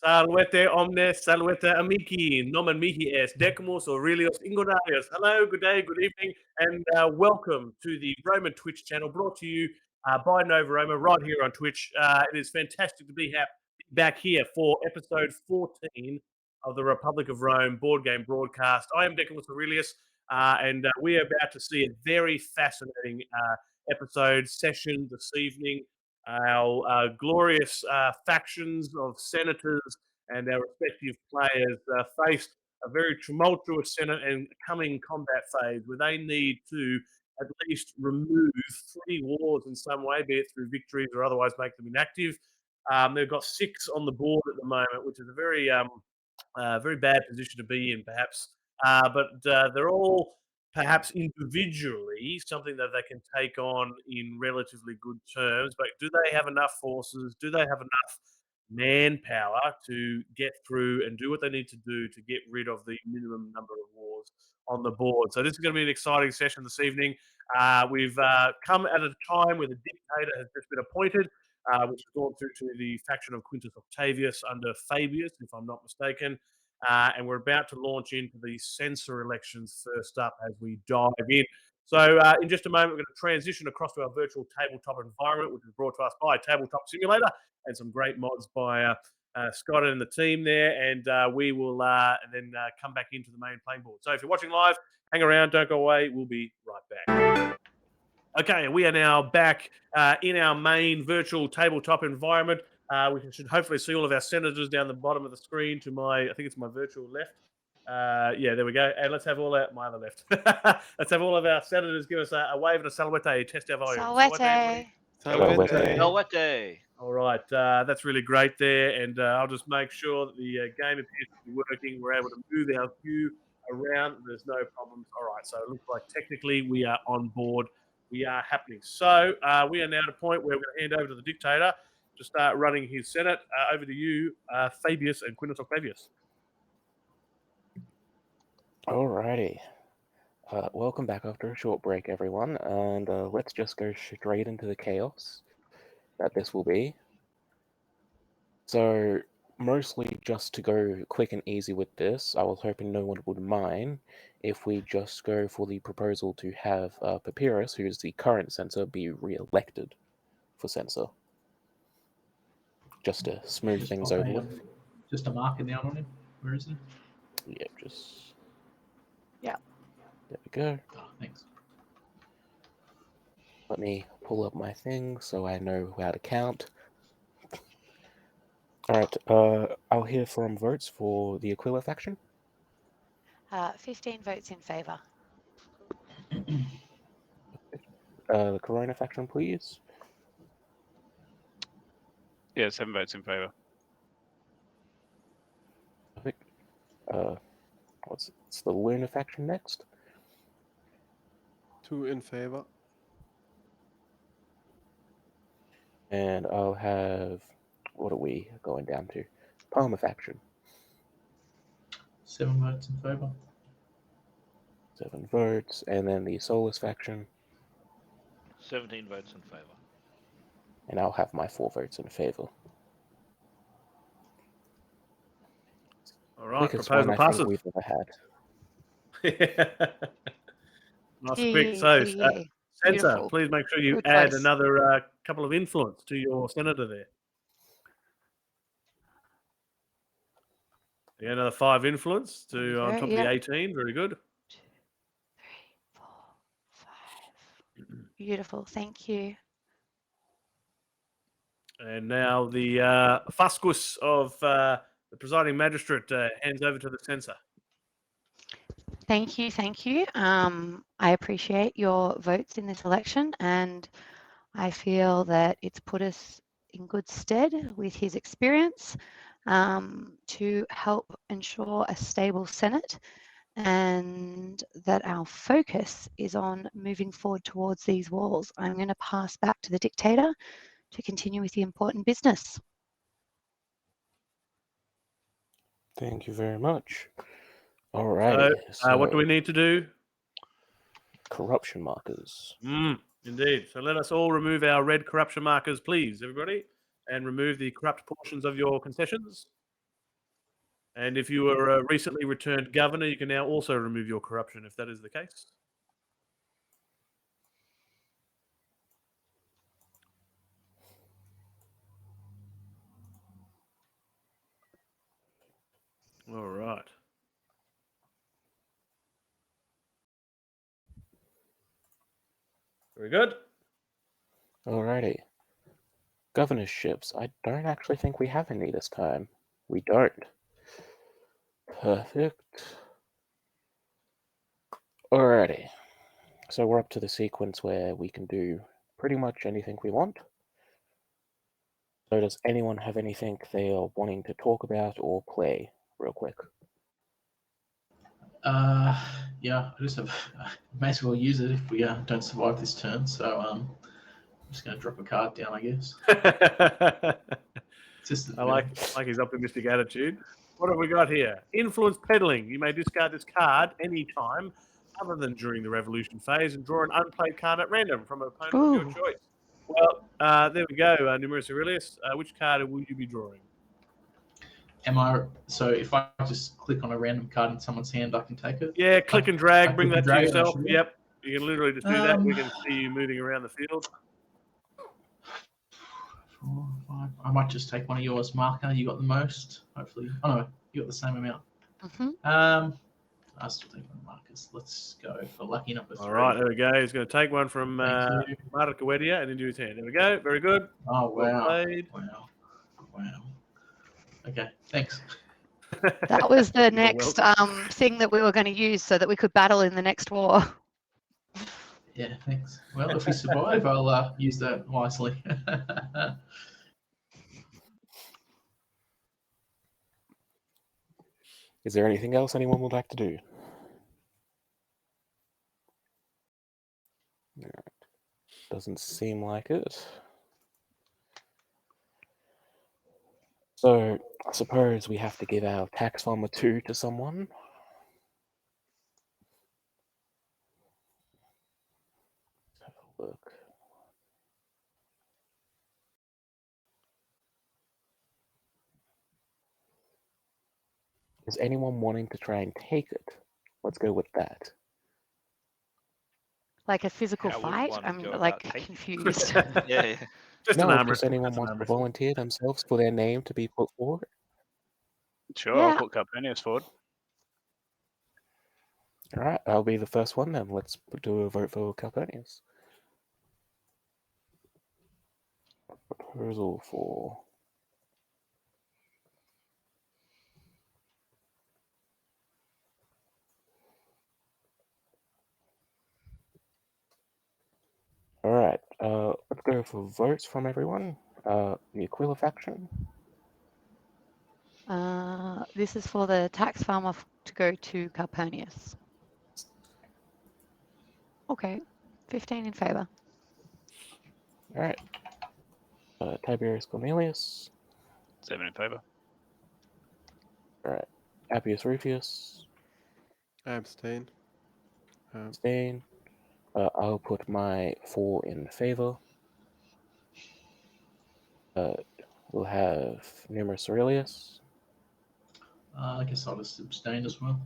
Salvete omnes, salvete amici, nomen mihi est Decimus Aurelius Ingeniarius. Hello, good day, good evening, and welcome to the Roman Twitch channel brought to you by Nova Roma right here on Twitch. It is fantastic to be back here for episode 14 of the Republic of Rome board game broadcast. I am Decimus Aurelius, and we are about to see a very fascinating episode session this evening. Our glorious factions of senators and our respective players face a very tumultuous Senate and coming combat phase where they need to at least remove 3 wars in some way, be it through victories or otherwise make them inactive. They've got 6 on the board at the moment, which is a very bad position to be in, perhaps. But they're all perhaps individually something that they can take on in relatively good terms. But do they have enough forces? Do they have enough manpower to get through and do what they need to do to get rid of the minimum number of wars on the board? So this is going to be an exciting session this evening. We've come at a time where the dictator has just been appointed, which has gone through to the faction of Quintus Octavius under Fabius, if I'm not mistaken. And we're about to launch into the censor elections first up as we dive in. So in just a moment, we're going to transition across to our virtual tabletop environment, which is brought to us by Tabletop Simulator and some great mods by Scott and the team there. And we will then come back into the main playing board. So if you're watching live, hang around, don't go away. We'll be right back. Okay, we are now back in our main virtual tabletop environment. We should hopefully see all of our senators down the bottom of the screen to my, I think it's my virtual left. Yeah, there we go. And let's have all our, my other left. Let's have all of our senators give us a wave and a salvete, test our volume. Salvete. Salvete. All right, that's really great there. And I'll just make sure that the game appears to be working. We're able to move our queue around. There's no problems. All right, so it looks like technically we are on board. We are happening. So we are now at a point where we're going to hand over to the dictator to start running his Senate. Over to you, Fabius and Quintus Octavius. Alrighty. Welcome back after a short break, everyone. And let's just go straight into the chaos that this will be. So, mostly just to go quick and easy with this, I was hoping no one would mind if we just go for the proposal to have Papyrus, who is the current censor, be re-elected for censor. Just to smooth things over with. Just a marker down on him. Where is he? Yeah, just... Yeah. There we go. Oh, thanks. Let me pull up my thing so I know how to count. Alright, I'll hear from votes for the Aquila faction. 15 votes in favour. The Corona faction, please. Yeah, 7 votes in favour. Perfect. What's the Luna faction next? 2 in favour. And I'll have... What are we going down to? Palmer faction. 7 votes in favour. 7 votes. And then the Solus faction. 17 votes in favour. And I'll have my 4 votes in favour. All right, Quickest proposal one I passes. think we've ever had. Nice and quick. So, Censor, Beautiful. please make sure you Good add choice. another couple of influence to your senator there. Yeah, another 5 influence to on top of the 18. Very good. 2, 3, 4, 5. Beautiful. Thank you. And now the Fuscus of the presiding magistrate hands over to the censor. Thank you. Thank you. I appreciate your votes in this election, and I feel that it's put us in good stead with his experience to help ensure a stable Senate, and that our focus is on moving forward towards these walls. I'm going to pass back to the dictator to continue with the important business. Thank you very much. Alright. So, what do we need to do? Corruption markers. Indeed. So let us all remove our red corruption markers, please, everybody, and remove the corrupt portions of your concessions. And if you were a recently returned governor, you can now also remove your corruption if that is the case. All right. Very good. Alrighty. Governorships. I don't actually think we have any this time. We don't. Perfect. Alrighty. So we're up to the sequence where we can do pretty much anything we want. So does anyone have anything they are wanting to talk about or play real quick? Yeah, I just have. May as well use it if we don't survive this turn. So I'm just going to drop a card down, I guess. I like his optimistic attitude. What have we got here? Influence peddling. You may discard this card anytime other than during the revolution phase and draw an unplayed card at random from an opponent of your choice. Well, there we go, Numerous Aurelius. Which card will you be drawing? So if I just click on a random card in someone's hand, I can take it? Yeah, click and drag, bring that to yourself. Actually. Yep, you can literally just do that. We can see you moving around the field. 4, 5. I might just take one of yours, Marker. You got the most, hopefully. Oh no, you got the same amount. I'll still take one of Marcus. Let's go for lucky number 3. All right, there we go. He's going to take one from Marta Kawedia and into his hand. There we go. Very good. Oh, wow. Well played. Wow. Okay, thanks. That was the next thing that we were going to use so that we could battle in the next war. Yeah, thanks. Well, if we survive, I'll use that wisely. Is there anything else anyone would like to do? Doesn't seem like it. So, I suppose we have to give our tax farmer 2 to someone. Let's have a look. Is anyone wanting to try and take it? Let's go with that. Like a physical How would fight? one I'm go like about taking- confused. Yeah. Just No, an arm does wrestle. anyone Just an want arm to wrestle. volunteer themselves for their name to be put forward? Sure, Yeah. I'll put Carpenius forward. Alright, I'll be the first one then. Let's do a vote for Calpurnius. Proposal for... Alright, let's go for votes from everyone. The Aquila faction. This is for the tax farmer to go to Calpurnius. Okay, 15 in favor. Alright. Tiberius Cornelius. 7 in favor. Alright. Appius Rufius. Abstain. Abstain. I'll put my 4 in favor. We'll have Numerous Aurelius. I guess I'll just abstain as well.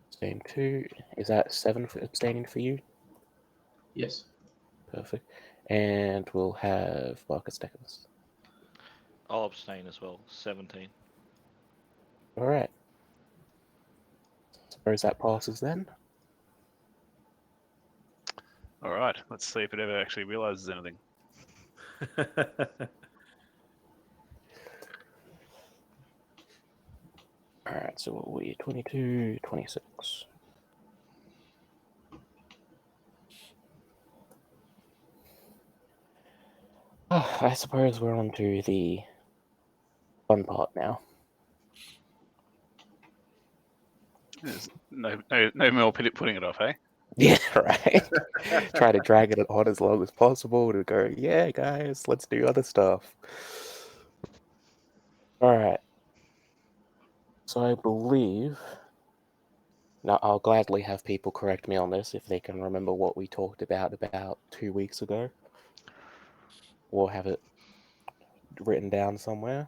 Abstain 2. Is that 7 for abstaining for you? Yes. Perfect. And we'll have Marcus Decimus. I'll abstain as well. 17. Alright. Suppose that passes then. Alright, let's see if it ever actually realizes anything. Alright, so what are we? 22, 26. I suppose we're on to the fun part now. There's no more putting it off, eh? Yeah, right. Try to drag it on as long as possible to go, yeah, guys, let's do other stuff. Alright. So I believe... Now, I'll gladly have people correct me on this if they can remember what we talked about 2 weeks ago. Or have it written down somewhere.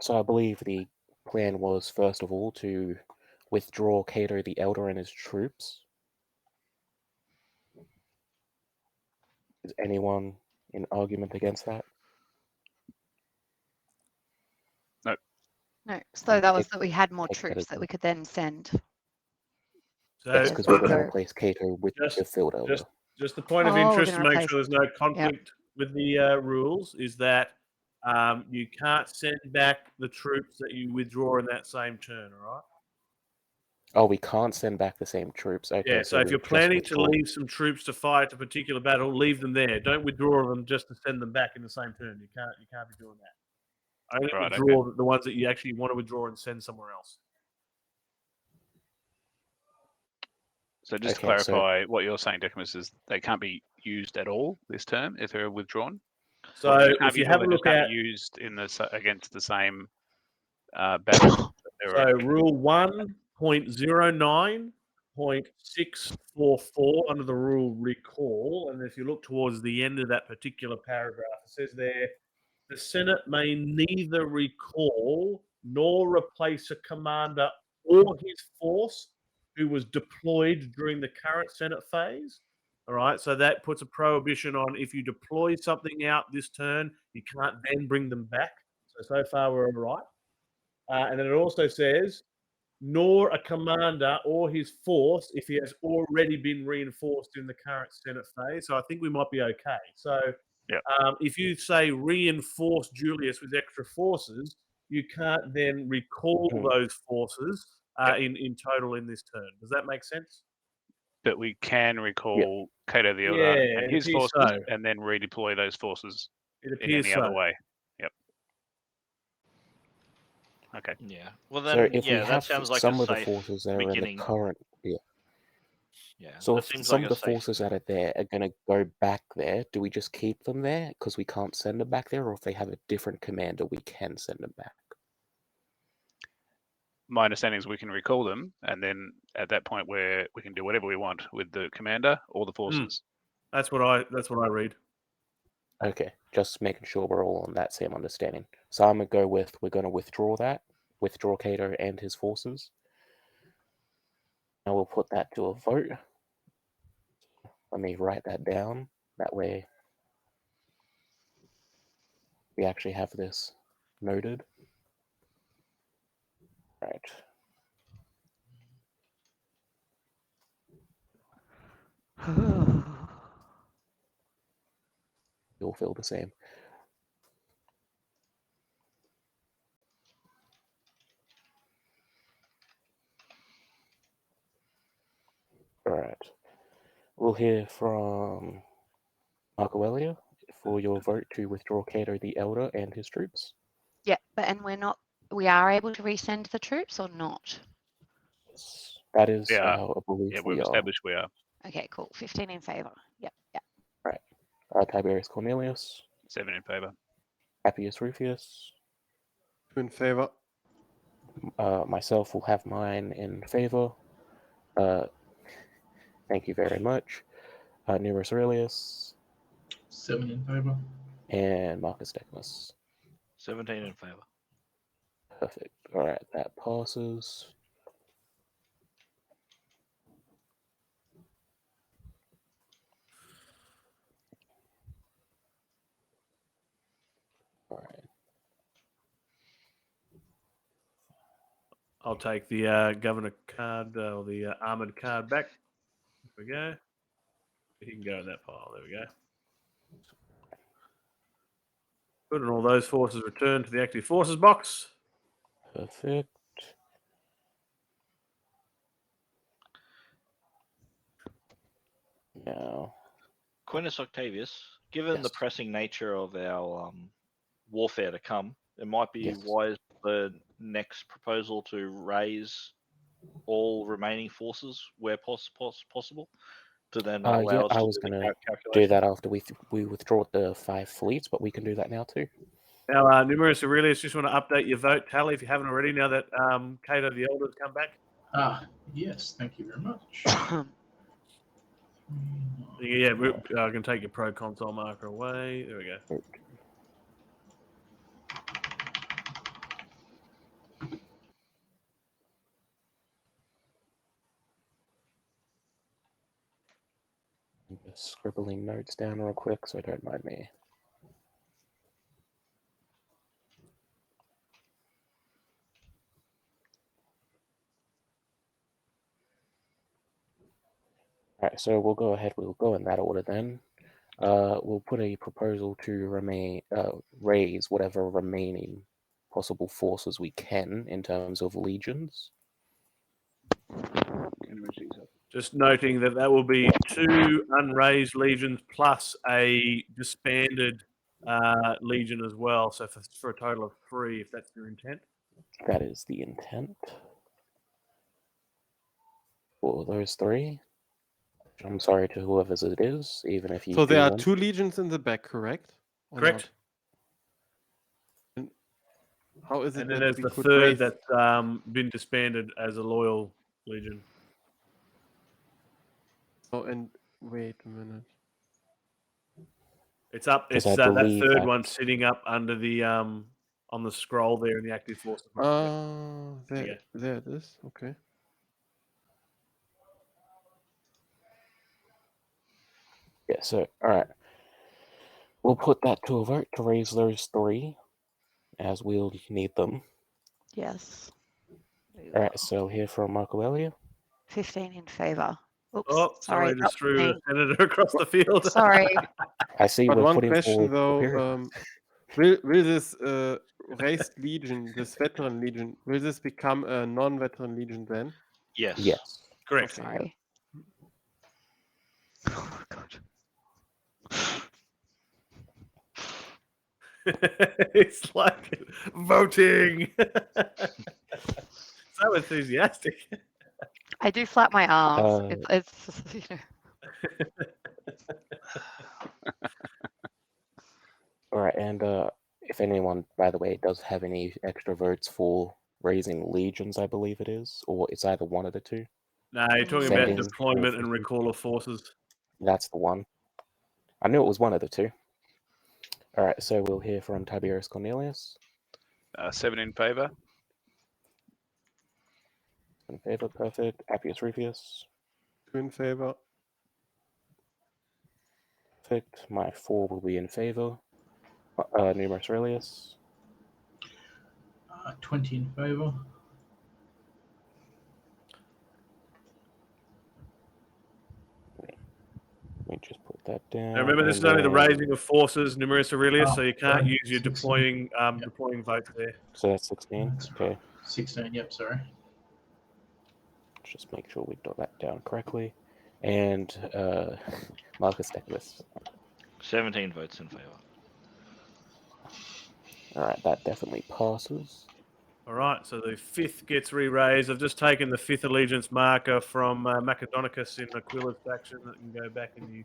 So I believe the plan was, first of all, to withdraw Cato the Elder and his troops. Is anyone in argument against that? No, so that was Take- that we had more take that troops as that a- we could then send. So Yes, because we're going to Go. replace Cato with Just- the Field Elder. just the point of Oh, we're interest to gonna make replace- sure there's no conflict with the rules is that you can't send back the troops that you withdraw in that same turn, all right? Oh, we can't send back the same troops. Okay, Yeah, so if we you're just planning to withdraw. leave some troops to fight a particular battle, leave them there. Don't withdraw them just to send them back in the same turn. You can't be doing that. Only Right, withdraw the ones that you actually want to withdraw and send somewhere else. So just to Okay, so- clarify, what you're saying, Decimus, is they can't be used at all this term if they're withdrawn. So Or they can't if be you drawn, have a they just look can't at be used in the against the same battle. that they were so in. rule 1.09.644 under the rule recall, and if you look towards the end of that particular paragraph, it says there the Senate may neither recall nor replace a commander or his force who was deployed during the current Senate phase. All right, so that puts a prohibition on if you deploy something out this turn, you can't then bring them back. So far we're all right. And then it also says, nor a commander or his force if he has already been reinforced in the current Senate phase. So I think we might be okay. So Yep. if you say reinforce Julius with extra forces, you can't then recall those forces in total in this turn. Does that make sense? But we can recall Cato the Elder Yeah, and it his appears forces, so. and then redeploy those forces It in appears any so. other way. Yep. Okay. Yeah. Well, So then, if we that have sounds like some a of the safe forces that are in the beginning. current, Yeah. so that if seems some like of a the safe. forces that are there are going to go back there, do we just keep them there because we can't send them back there, or if they have a different commander, we can send them back? My understanding is we can recall them, and then at that point, where we can do whatever we want with the commander or the forces. That's what I read. Okay, just making sure we're all on that same understanding. So I'm going to go with, we're going to withdraw Cato and his forces. Now we'll put that to a vote. Let me write that down. That way we actually have this noted. Right. You all feel the same. Alright. We'll hear from Aurelius for your vote to withdraw Cato the Elder and his troops. Yeah, and we are able to resend the troops or not? That is Yeah. our belief. Yeah, We we've are. established we are. Okay, cool. 15 in favor. Yep. Tiberius Cornelius, 7 in favor. Appius Rufius. 2 in favor. Myself will have mine in favor. Thank you very much. Numerus Aurelius 7 in favor. and Marcus Decimus. 17 in favor. Perfect. All right, that passes. All right. I'll take the governor card or the armored card back. There we go. He can go in that pile. There we go. Good, and all those forces return to the active forces box. Perfect. Now, Quintus Octavius, given the Yes. pressing nature of our warfare to come, it might be Yes. wise the next proposal to raise all remaining forces where possible to then allow yeah, us I to was do the gonna do calculation. that after we withdraw the 5 fleets, but we can do that now too. Now, Numerus Aurelius, just want to update your vote tally if you haven't already. Now that Cato the Elder has come back. Yes, thank you very much. Yeah, I can take your pro console marker away. There we go. Just scribbling notes down real quick, so don't mind me. Alright, so we'll go ahead, we'll go in that order then. We'll put a proposal to raise whatever remaining possible forces we can in terms of legions. Just noting that that will be 2 unraised legions plus a disbanded legion as well. So for a total of 3, if that's your intent. That is the intent for those 3. I'm sorry to whoever's it is, even if you. So do there are want- 2 legions in the back, correct? Or Correct. not? And how is it And then that there's we the could 3rd raise... that's been disbanded as a loyal legion. Oh, and wait a minute. It's up. 'Cause It's I that believe 3rd that- one sitting up under the on the scroll there in the active forces. There, Yeah. there it is. Okay. Yeah, so, alright. We'll put that to a vote to raise those 3, as we'll need them. Yes. We will. Alright, so here from Marco Elliott. 15 in favour. Oops, Oh, sorry, I that just was threw a me. senator across the field. Sorry. I see But we're one putting question forward though, Papyrus. will this raised legion, this veteran legion, will this become a non-veteran legion then? Yes. Yes. Correct. Okay, Sorry. Oh, God. It's like voting. So enthusiastic. I do flap my arms. It's you know. Alright, and if anyone, by the way, does have any extra votes for raising legions, I believe it is, or it's either one of the 2. No, you're talking Sending about deployment and forces. recall of forces. That's the one. I knew it was one of the 2. Alright, so we'll hear from Tiberius Cornelius. 7 in favour. In favor, perfect. Appius Rufus, 2 in favor. perfect. My 4 will be in favor. Numerus Aurelius, 20 in favor. let me just put that down. Now remember, this is and only the then- raising of forces, Numerus Aurelius, Oh, so you can't sorry. use your 16. deploying votes there. So that's 16. That's Okay, 16, yep, sorry. just make sure we got that down correctly. And Marcus Decimus. 17 votes in favour. Alright, that definitely passes. All right, so the 5th gets re-raised. I've just taken the 5th allegiance marker from Macedonicus in Aquila's faction that can go back in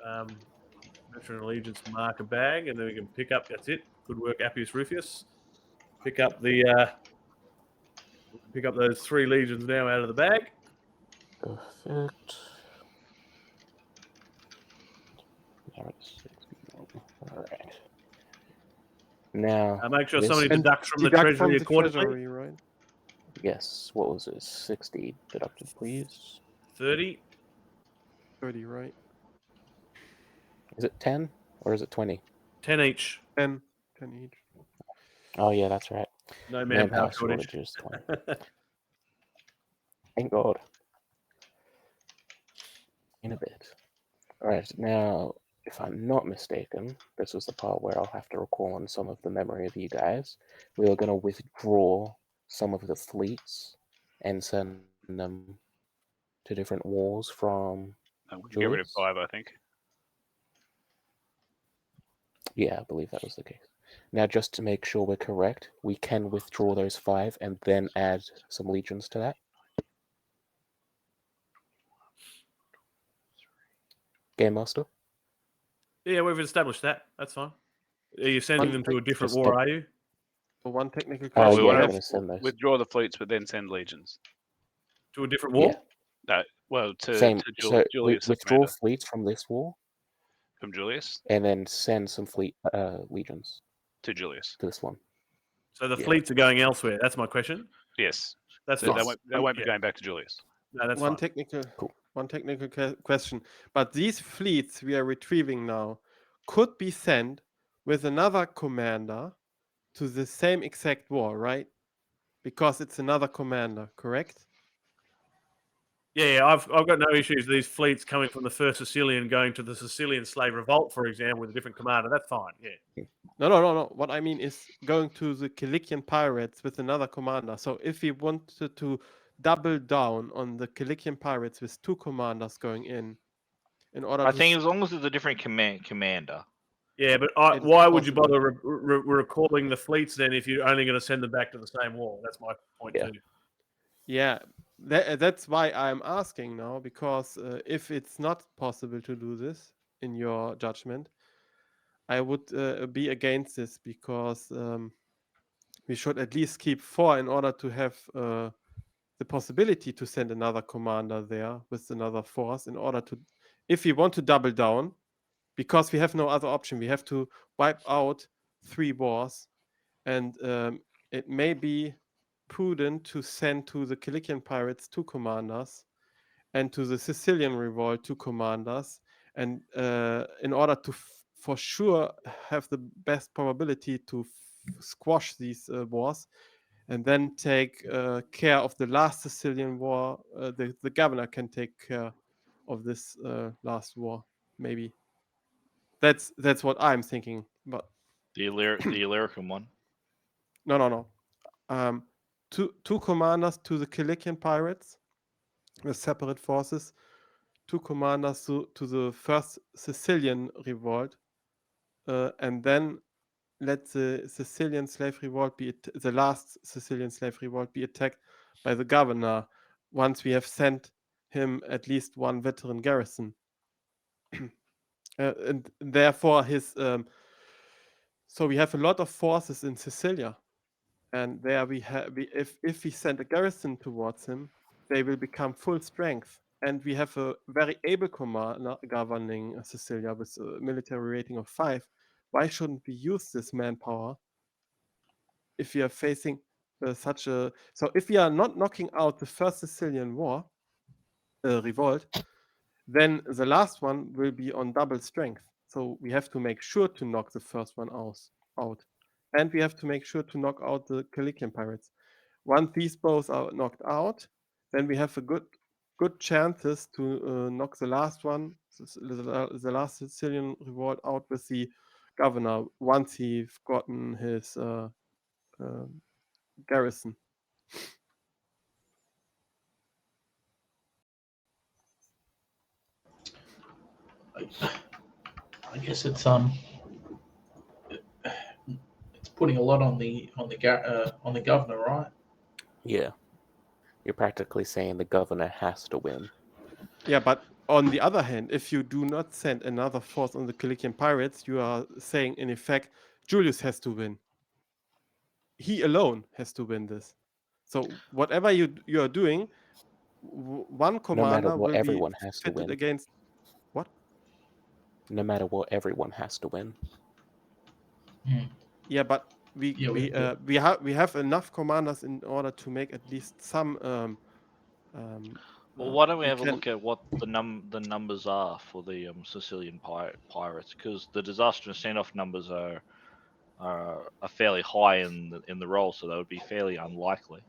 the veteran allegiance marker bag, and then we can pick up. That's it. Good work, Appius Rufus. Pick up those 3 legions now out of the bag. Perfect. Alright. Now, Make sure this- somebody And deducts from the deduct treasury from the accordingly. treasury, right? yes, what was it? 60 deducted, please. 30. 30, right? Is it 10 or is it 20? 10 each. 10 each. Oh, yeah, that's right. No manpower shortage. shortages. 20. Thank God. In a bit. Alright, now, if I'm not mistaken, this is the part where I'll have to recall on some of the memory of you guys. We are going to withdraw some of the fleets and send them to different wars from... We can get rid of Julius? 5, I think. Yeah, I believe that was the case. Now, just to make sure we're correct, we can withdraw those 5 and then add some legions to that. Game Master? Yeah, we've established that. That's fine. Are you sending them to a different Just war, a- are you? So one technical Oh, question. we yeah, want I'm to going to send those. withdraw the fleets, but then send legions. To a different war? Yeah. No, well, to Same. So Julius, the withdraw commander, fleets from this war from Julius and then send some fleet legions to Julius. to this one. So the Yeah. fleets are going elsewhere. That's my question. Yes, That's they fine. won't be Yeah. going back to Julius. No, that's One fine. technical Cool. one technical question. But these fleets we are retrieving now could be sent with another commander to the same exact war, right? Because it's another commander, correct? Yeah, I've got no issues. These fleets coming from the First Sicilian going to the Sicilian Slave Revolt, for example, with a different commander. That's fine. Yeah. No. What I mean is going to the Cilician pirates with another commander. So if we wanted to double down on the Cilician pirates with 2 commanders going in order I to think as long as it's a different commander. Yeah, but It is why would you possible. bother recalling the fleets then if you're only going to send them back to the same war? That's my point Yeah. too. Yeah, that's why I'm asking now, because if it's not possible to do this, in your judgment, I would be against this, because we should at least keep 4 in order to have the possibility to send another commander there with another force in order to, if we want to double down, because we have no other option. We have to wipe out 3 wars, and it may be prudent to send to the Cilician pirates 2 commanders, and to the Sicilian revolt 2 commanders, and in order to for sure have the best probability to squash these wars, and then take care of the last Sicilian war. The governor can take care of this last war, maybe. That's what I'm thinking. But The Illyricum one. no. Two commanders to the Cilician pirates with separate forces. 2 commanders to the first Sicilian revolt, and then let the Sicilian slave revolt be the last Sicilian slave revolt be attacked by the governor once we have sent him at least 1 veteran garrison. And therefore his so we have a lot of forces in Sicilia, and there we have if we send a garrison towards him, they will become full strength, and we have a very able commander governing Sicilia with a military rating of 5. Why shouldn't we use this manpower if we are facing such a... So if we are not knocking out the first Sicilian war, revolt, then the last one will be on double strength. So we have to make sure to knock the first one out. And we have to make sure to knock out the Cilician pirates. Once these both are knocked out, then we have a good chances to knock the last one, the last Sicilian revolt out with the governor once he's gotten his garrison. I guess it's putting a lot on the governor, right? Yeah. You're practically saying the governor has to win. Yeah, but on the other hand, if you do not send another force on the Cilician pirates, you are saying, in effect, Julius has to win. He alone has to win this. So whatever you are doing, one No matter commander what, will be everyone has to fitted win. against... What? No matter what, everyone has to win. Yeah, but we have enough commanders in order to make at least some... Well, why don't we have a look at what the numbers are for the Sicilian pirates? Because the disastrous send-off numbers are fairly high in the roll, so that would be fairly unlikely.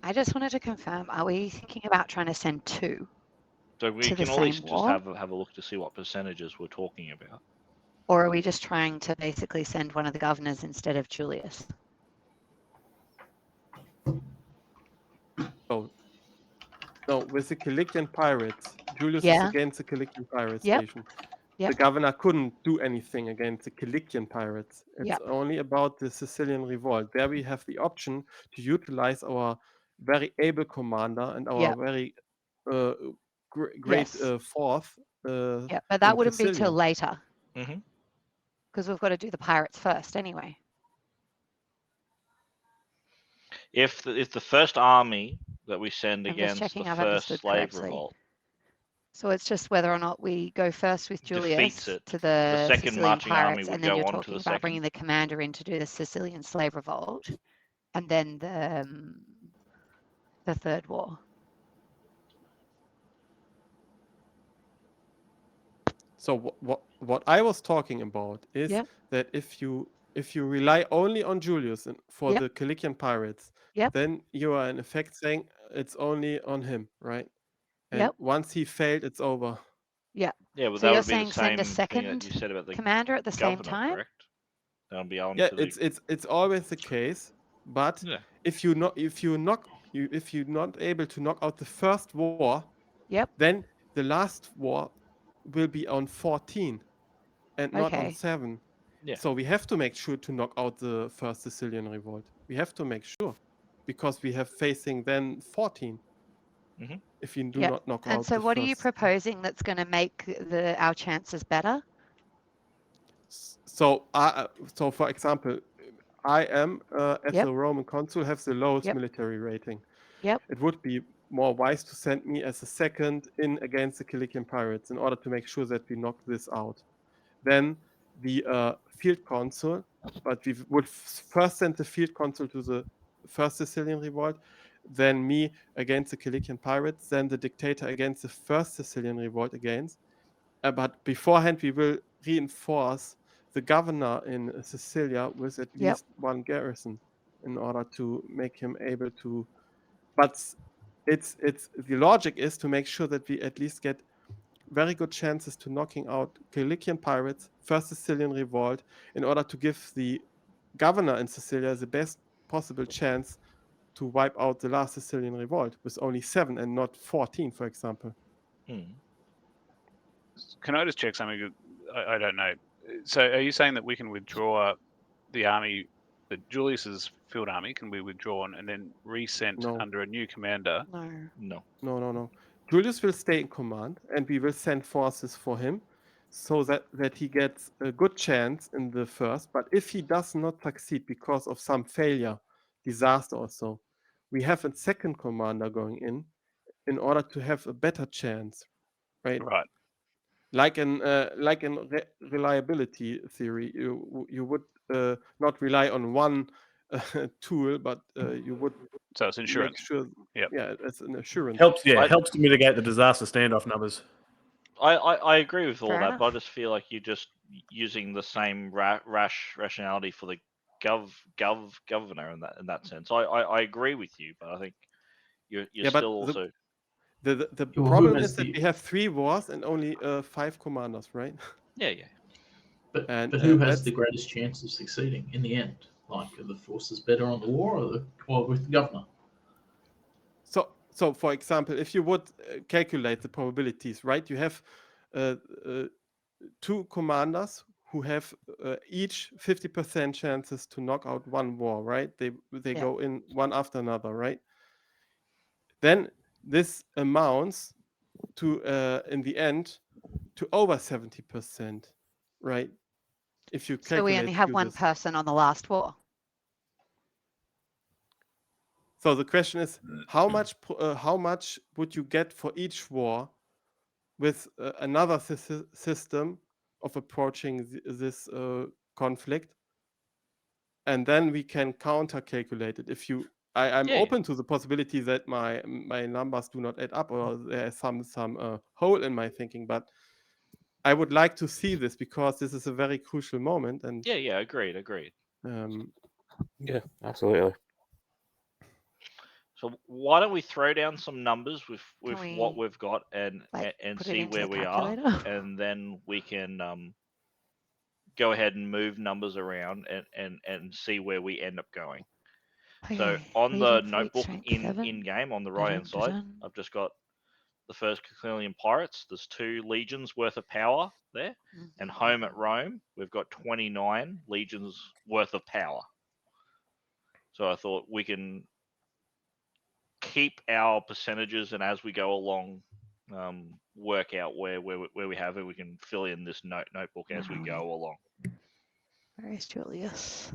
I just wanted to confirm, are we thinking about trying to send 2? So we To the can at least same just war? have a look to see what percentages we're talking about. Or are we just trying to basically send one of the governors instead of Julius? No, with the Cilician pirates, Julius is Yeah. against the Cilician pirate Yep. station. Yep. The governor couldn't do anything against the Cilician pirates. It's Yep. only about the Sicilian revolt. There we have the option to utilize our very able commander and our Yep. very great Yes. force. Yeah, but that in wouldn't be till Sicilia. later. Mhm. Because we've got to do the pirates first anyway. If the first army that we send I'm just against checking the I've first understood slave correctly. revolt So it's just whether or not we go first with Julius defeats it, to the the second Sicilian marching army pirates, would and then go you're on to talking the about bringing second. the commander in to do the Sicilian slave revolt, and then the third war. So what I was talking about is Yep. that if you rely only on Julius for Yep. the Cilician pirates, Yep. then you are in effect saying it's only on him, right? And Yep. once he failed, it's over. Yeah. Yeah, but So that you're would be the saying send a same thing that you second said about the commander at the same governor, time? correct? That'll be on Yeah, to the it's always the case, but yeah. if you're not able to knock out the first war, Yep. then the last war will be on 14 and not on Okay. 7. Yeah. So we have to make sure to knock out the first Sicilian revolt. We have to make sure, because we have facing then 14. Mhm. If you do Yep. not knock And out so the what are you first. proposing that's going to make our chances better? So for example, I am as Yep. a Roman consul have the lowest Yep. military rating. Yep. It would be more wise to send me as a second in against the Cilician pirates in order to make sure that we knock this out. Then the field consul, but we would first send the field consul to the first Sicilian revolt, then me against the Cilician pirates, then the dictator against the first Sicilian revolt against. But beforehand, we will reinforce the governor in Sicilia with at Yep. least one garrison in order to make him able to. But it's the logic is to make sure that we at least get very good chances to knocking out Cilician pirates, first Sicilian revolt, in order to give the governor in Sicilia the best possible chance to wipe out the last Sicilian revolt with only 7 and not 14, for example. Hmm. Can I just check something? I don't know. So are you saying that we can withdraw the army, the Julius's field army can be withdrawn and then resent No. under a new commander? No. No. Julius will stay in command, and we will send forces for him so that he gets a good chance in the first. But if he does not succeed because of some failure, disaster or so, we have a second commander going in order to have a better chance, right? Right. Like in reliability theory, you would not rely on one tool, but you would So it's make insurance. sure. Yep. Yeah, it's an assurance. Helps I- helps to mitigate the disaster standoff numbers. I agree with all Fair that, enough. but I just feel like you're just using the same rationality for the governor in that sense. I agree with you, but I think you're Yeah, but still also the Yeah, well, who problem has is that the- we have 3 wars and only 5 commanders, right? yeah. But And who has that's the greatest chance of succeeding in the end? Like, are the forces better on the war or with the governor? so. For example, if you would calculate the probabilities, right? You have 2 commanders who have each 50% chances to knock out one war, right? They Yeah. go in one after another, right? Then this amounts to in the end to over 70%, right? If you calculate So we only have one this. person on the last war. So the question is, how much would you get for each war with another system of approaching this conflict? And then we can counter calculate it. If you, I'm Yeah. open to the possibility that my numbers do not add up, or there's some hole in my thinking, but I would like to see this because this is a very crucial moment. And Yeah, agreed. Yeah, absolutely. So why don't we throw down some numbers with Can what we, we've got and put it see into where the we are, calculator? and then we can go ahead and move numbers around and see where we end up going. So Okay, on the Legion fleet notebook strength in 7. game on the right hand side, I've just got the first Cilician pirates. There's 2 legions worth of power there, and home at Rome we've got 29 legions worth of power. So I thought we can keep our percentages, and as we go along, work out where we have it. We can fill in this notebook as we go along. Where is Julius?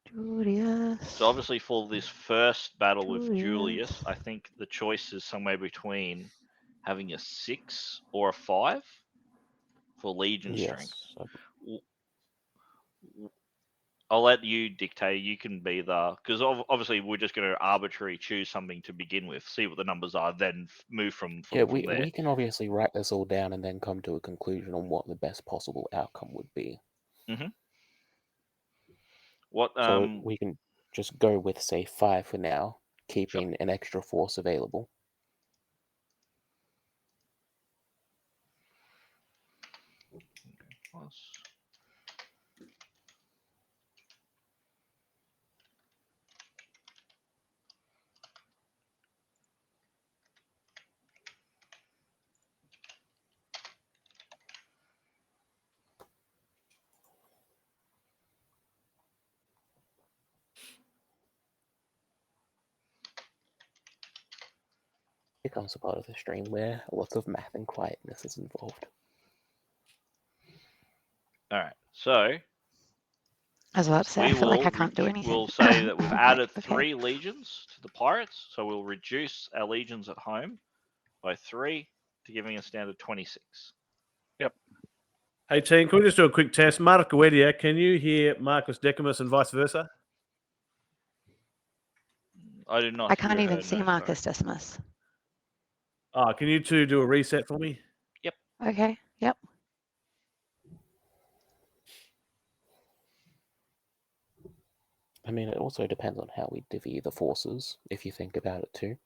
Julius. So obviously for this first battle with Julius. Julius, I think the choice is somewhere between having a 6 or a 5 for legion strength. Yes. I'll let you dictate. You can be the, because obviously we're just going to arbitrarily choose something to begin with, see what the numbers are, then move from Yeah, from there. we can obviously write this all down and then come to a conclusion on what the best possible outcome would be. What So we can just go with, say, 5 for now, keeping an extra force available. Here comes a part of the stream where lots of math and quietness is involved. All right, so I was about to say, I feel like I can't do anything. We'll say that we've added okay. 3 legions to the pirates, so we'll reduce our legions at home by 3 to giving a standard 26. Yep. Hey, team, can we just do a quick test? Marco Edia, can you hear Marcus Decimus and vice versa? I did not. I can't hear even her, see no, Marcus sorry. Decimus. Oh, can you two do a reset for me? Okay, yep. I mean, it also depends on how we divvy the forces, if you think about it too.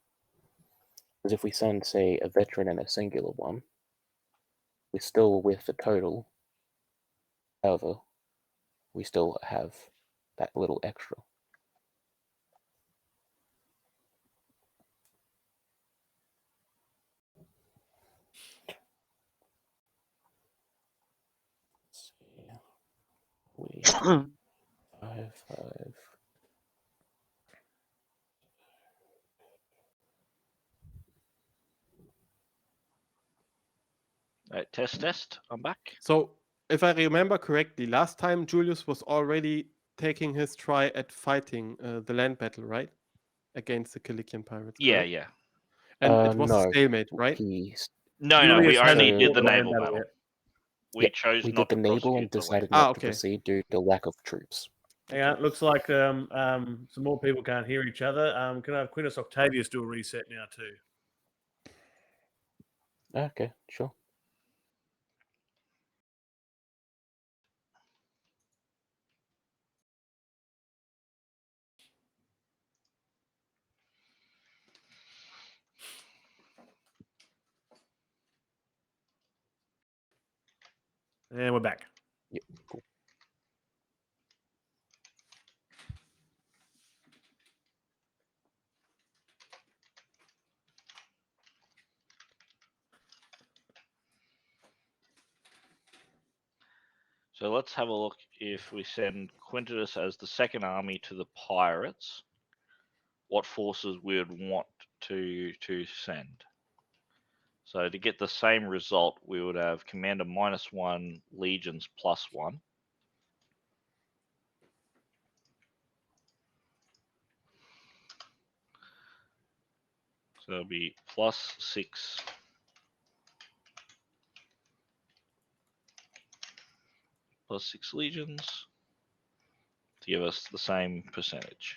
Because if we send, say, a veteran and a singular one, we're still with the total. However, we still have that little extra. Let's see. We 5, 5. Right, test. I'm back. So, if I remember correctly, last time Julius was already taking his try at fighting the land battle, right? Against the Cilician pirates. Yeah, correct? yeah. And it was a No. stalemate, right? No, Julius we only hasn't did fought the the land naval battle battle. yet. We chose we not did the to naval prosecute and the decided land. not to okay. proceed due to lack of troops. Hang on, looks like some more people can't hear each other. Can I have Quintus Octavius do a reset now too? Okay, sure. And we're back. Yep, cool. So let's have a look if we send Quintus as the second army to the pirates, what forces we would want to send. So to get the same result, we would have commander -1, legions +1. So it'll be +6 +6 legions to give us the same percentage.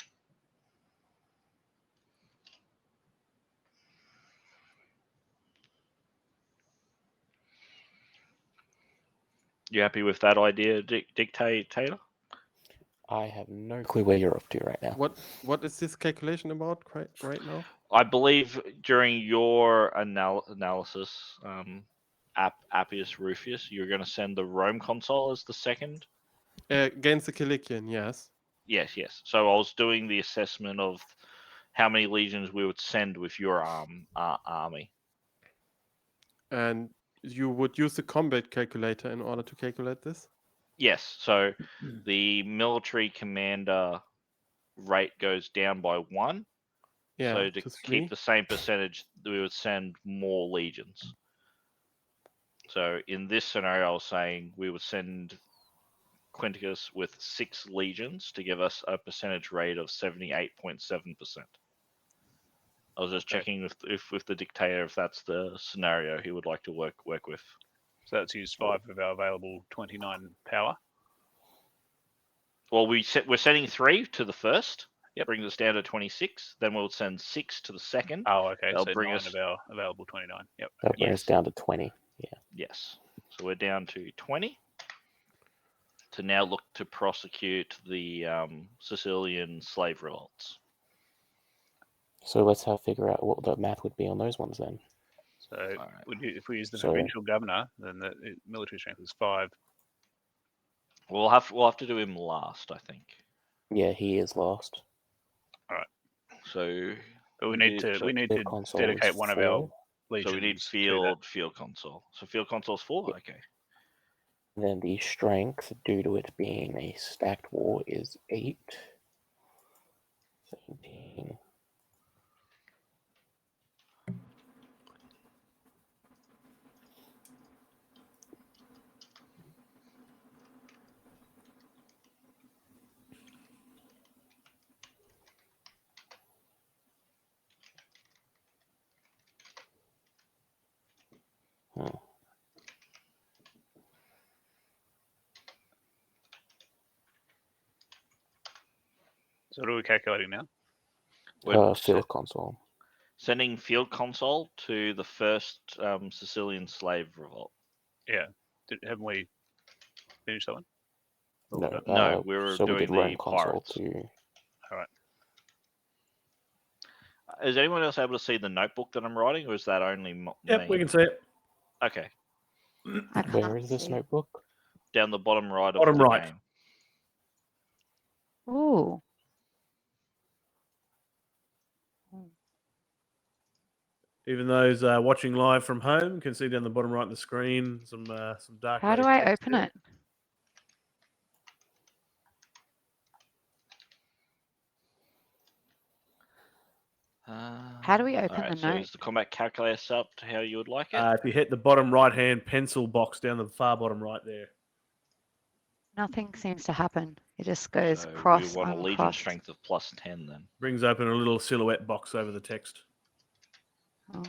You happy with that idea, Dictator? I have no clue where you're up to right now. What is this calculation about right now? I believe during your analysis, Appius Rufus, you're going to send the Rome consul as the second. Against the Cilician, yes. Yes. So I was doing the assessment of how many legions we would send with your army. And you would use the combat calculator in order to calculate this? Yes. So the military commander rate goes down by 1. Yeah. So to keep the same percentage, we would send more legions. So in this scenario, I was saying we would send Quintus with 6 legions to give us a percentage rate of 78.7%. I was just checking with the dictator if that's the scenario he would like to work with. So that's use 5 of our available 29 power. Well, we're sending 3 to the first. Yep. Brings us down to 26. Then we'll send 6 to the second. Oh, okay. That'll So bring 9 us- of our available 29. Yep. That brings Yes. us down to 20. Yes. So we're down to 20. To now look to prosecute the Sicilian slave revolts. So let's figure out what the math would be on those ones then. So Alright. if we use the So- provincial governor, then the military strength is 5. We'll have to do him last, I think. Yeah, he is last. So But we need to Field consul dedicate is one of 4. our legions. so we need to that. field console. So field console's 4. Yep. Okay. Then the strength, due to it being a stacked war, is 8. 17. So what are we calculating now? We're Field consul. sending field console to the first Sicilian slave revolt. Yeah. Haven't we finished that one? Or No, we're done? No, we were so we doing did Rome the consul pirates. to. Is anyone else able to see the notebook that I'm writing, or is that only me? Yep, we can see it. Okay, I Where can't is this see. notebook? down the bottom right of Bottom the right. game. Ooh. Even those watching live from home can see down the bottom right of the screen some dark. How do grey I text open there. it? How do we open alright, the so note? is the combat calculator set up to how you would like it? If you hit the bottom right-hand pencil box down the far bottom right there. Nothing seems to happen. It just goes so cross we want a legion uncrossed. strength of plus 10 then. Brings open a little silhouette box over the text. Oh.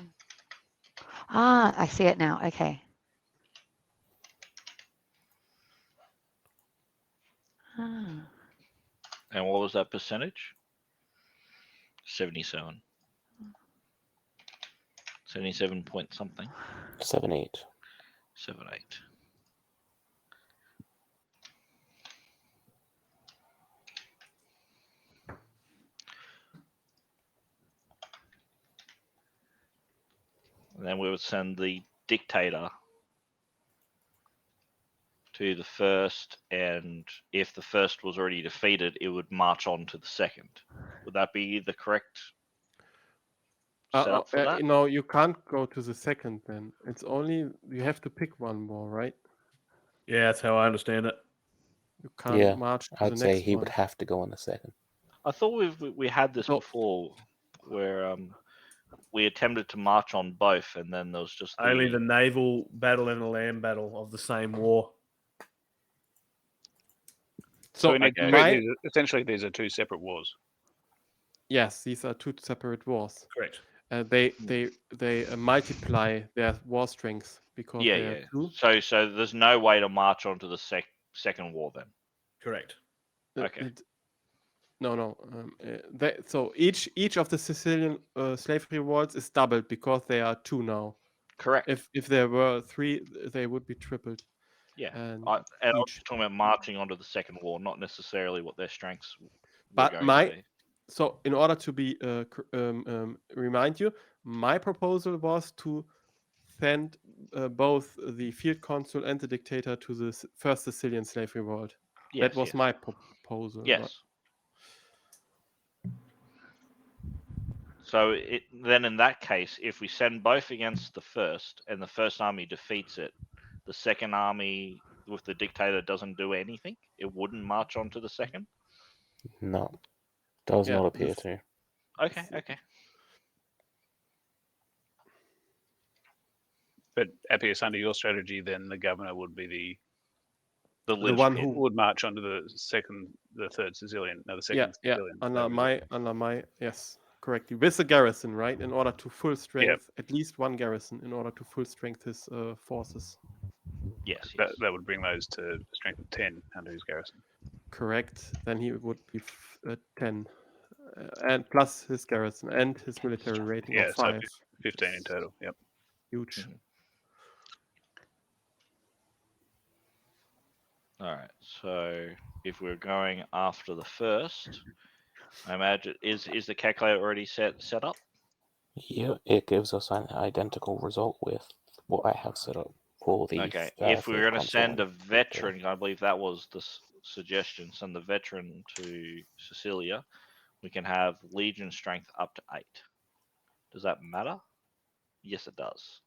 Ah, I see it now. Okay. Ah. And what was that percentage? 77. 77 point something. 7-8. 7-8. And then we would send the dictator to the first, and if the first was already defeated, it would march on to the second. Would that be the correct setup for that? No, you can't go to the second then. It's only you have to pick one more, right? Yeah, that's how I understand it. You can't Yeah, march to I'd the say next he one. would have to go on the second. I thought we had this No. before, where we attempted to march on both, and then there was just Only the naval battle and the land battle of the same war. So So we need to my- treat these, essentially these are 2 separate wars. Yes, these are 2 separate wars. Correct. They multiply their war strengths because yeah, they are yeah. 2. So there's no way to march onto the second war then. Correct. Okay. No. So each of the Sicilian slave revolts is doubled because they are 2 now. Correct. If there were 3, they would be tripled. Yeah. And I was each. just talking about marching onto the second war, not necessarily what their strengths were But going my- to be. So in order to be remind you, my proposal was to send both the field consul and the dictator to the first Sicilian slave revolt. Yes, That was yes. my proposal. Yes. So then in that case, if we send both against the first and the first army defeats it, the second army with the dictator doesn't do anything? It wouldn't march on to the second? No, does Yeah, not appear this- to. Okay. But Appius, under your strategy, then the governor would be The one linchpin. who- would march onto the third Sicilian. No, the second Yeah, Sicilian. under my yes, correctly, with the garrison, right? In order to full strength, at least one garrison, in order to full strength his forces. Yes. That would bring those to a strength of 10 under his garrison. correct, then he would be 10, and plus his garrison and his military rating Yeah, of so 5. 15 in total. Yep. Huge. All right. So if we're going after the first, I imagine is the calculator already set up? Yeah, it gives us an identical result with what I have set up for the. Okay. If we're going to console send a and veteran, I believe that was the suggestion. Send the veteran to Sicilia. We can have Legion strength up to 8. Does that matter? Yes, it does.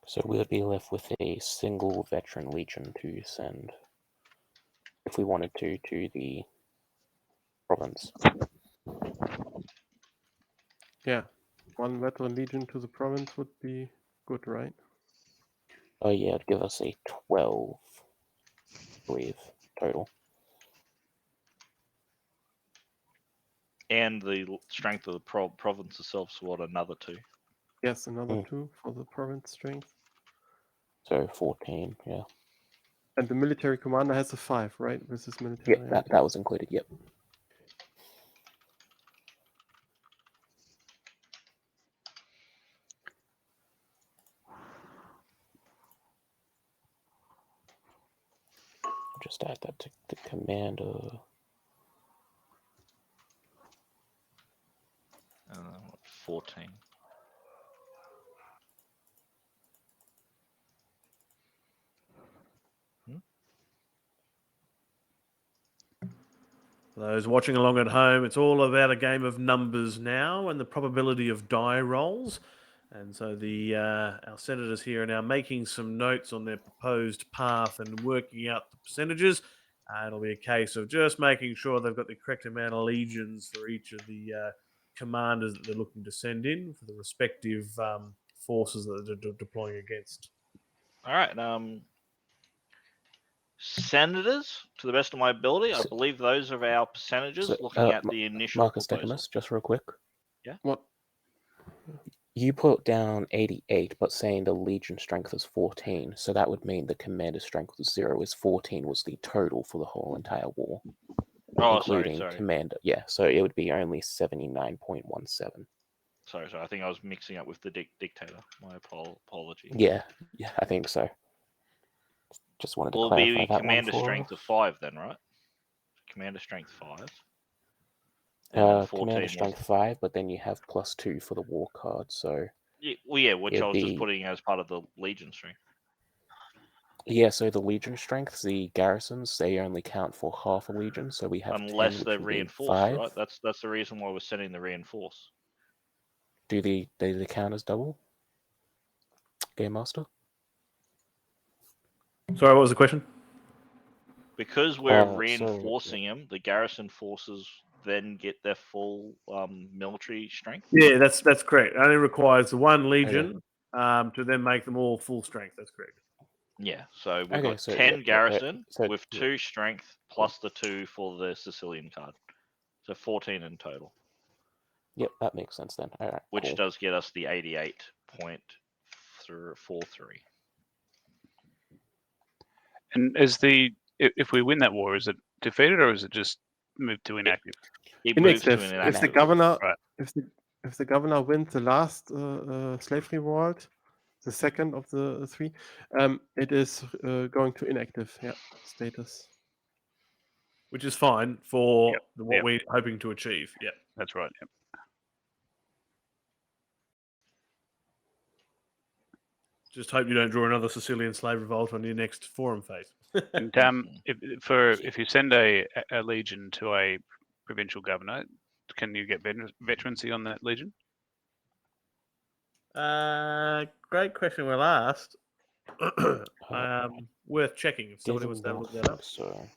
So we would be left with a single veteran legion to send, if we wanted to the province. Yeah, 1 veteran legion to the province would be good, right? Oh yeah, it'd give us a 12, I believe, total. And the strength of the province itself, so what, another 2? Yes, another 2 for the province strength. So 14, yeah. And the military commander has a 5, right? With his military. Yeah, that was included, yep. Just add that to the commander. 14. For those watching along at home, it's all about a game of numbers now and the probability of die rolls. And so our senators here are now making some notes on their proposed path and working out the percentages. It'll be a case of just making sure they've got the correct amount of legions for each of the commanders that they're looking to send in for the respective forces that they're deploying against. All right. Senators, to the best of my ability, I believe those are our percentages. So, looking at the initial Marcus proposal. Decimus, just real quick. Yeah. What? You put down 88, but saying the legion strength is 14, so that would mean the commander strength was 0, is 14 was the total for the whole entire war. Oh, including sorry. commander. Yeah, so it would be only 79.17. Sorry. I think I was mixing up with the dictator. My apology. Yeah, I think so. Just wanted to Will clarify be that commander one for strength of 5 then, right? Commander strength 5. And then 14 commander was... strength 5, but then you have +2 for the war card, so... Yeah, which I was just putting as part of the legion strength. Yeah, so the legion strengths, the garrisons, they only count for half a legion, so we have unless 10, they're reinforced, 5. right? That's the reason why we're sending the reinforce. Do the counters double? Game Master? Sorry, what was the question? Because we're reinforcing them, the garrison forces then get their full military strength. Yeah, that's correct. It only requires the 1 legion to then make them all full strength. That's correct. Yeah, so we've got 10 garrison with 2 strength plus the 2 for the Sicilian card. So 14 in total. Yep, that makes sense then. All right, which does get us the 88.43. And if we win that war, is it defeated or is it just moved to inactive? It moves to Inactive. inactive. If the governor, Right. if the governor wins the last slave revolt, the second of the three, it is going to inactive status. Which is fine for Yep, what yep. we're hoping to achieve. Yeah. That's right. Yep. Just hope you don't draw another Sicilian slave revolt on your next forum phase. And if you send a legion to a provincial governor, can you get veterancy on that legion? Great question. Well asked. Worth checking if somebody wants to look that up. So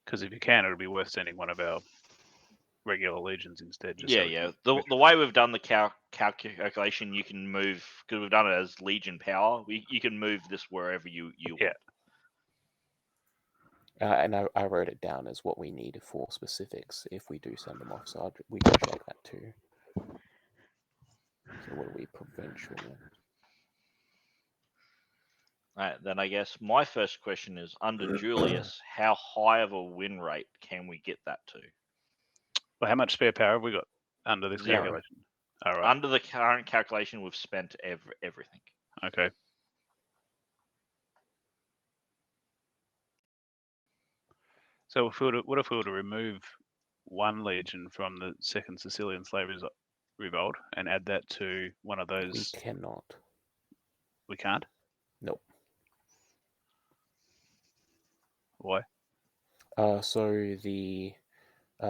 Because if you can, it'll be worth sending one of our regular legions instead. Just Yeah. The way we've done the calculation, you can move, because we've done it as Legion power. You can move this wherever you Yeah. want. and I wrote it down as what we need for specifics if we do send them off, so we can check that too. So what are we, provincial? Alright, then I guess my first question is, under Julius, how high of a win rate can we get that to? Well, how much spare power have we got under this 0. calculation? All right. Under the current calculation, we've spent everything. Okay. So what if we were to remove one legion from the Second Sicilian Slave Revolt and add that to one of those? We cannot. We can't? Nope. Why? So the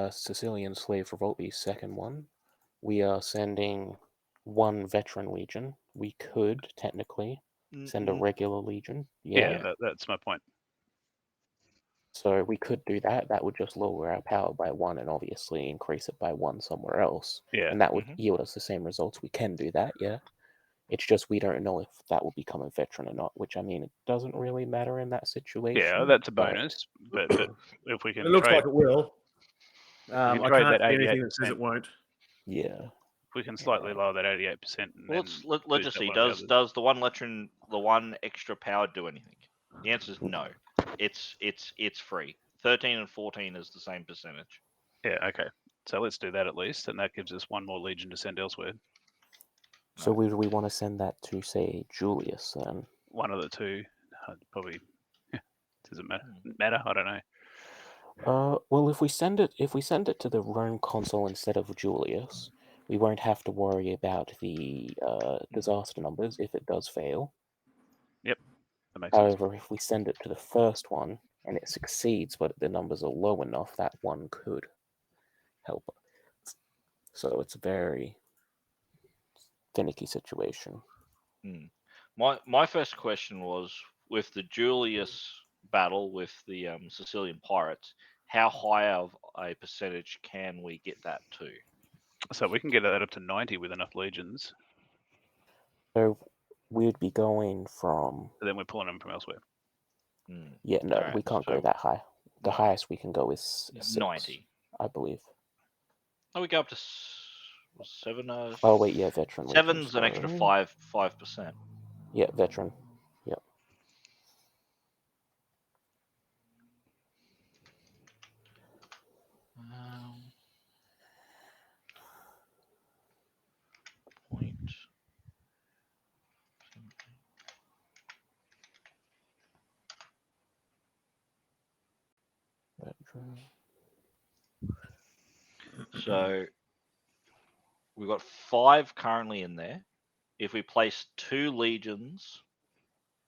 Sicilian Slave Revolt, the second one, we are sending one veteran legion. We could technically send a regular legion. Yeah, that's my point. So we could do that. That would just lower our power by 1 and obviously increase it by 1 somewhere else. Yeah. And that would yield us the same results. We can do that, yeah. It's just we don't know if that will become a veteran or not, which, I mean, it doesn't really matter in that situation. Yeah, that's a bonus. But if we can It looks trade, like it will. I can trade can't that see anything that 88%. says it won't. Yeah. we can slightly lower that 88%. Well, let's just see. Does the one extra power do anything? The answer is no. It's free. 13 and 14 is the same percentage. Yeah. Okay. So let's do that at least, and that gives us one more legion to send elsewhere. So would we want to send that to, say, Julius then? One of the two, probably. Does it matter? I don't know. Well, if we send it to the Rome consul instead of Julius, we won't have to worry about the disaster numbers if it does fail. Yep, that makes sense. However, if we send it to the first one and it succeeds, but the numbers are low enough, that one could help us. So it's a very finicky situation. My first question was, with the Julius battle with the Sicilian pirates, how high of a percentage can we get that to? So we can get that up to 90 with enough legions. So we'd be going from... But then we're pulling them from elsewhere. Yeah, no, Alright, we can't go so- that high. The highest we can go is 6, 90. I believe. Oh, we go up to 7. Oh wait, yeah, veteran. 7's an extra 5%. Yeah, veteran. Yep. Point. Veteran. So we've got 5 currently in there. If we place 2 legions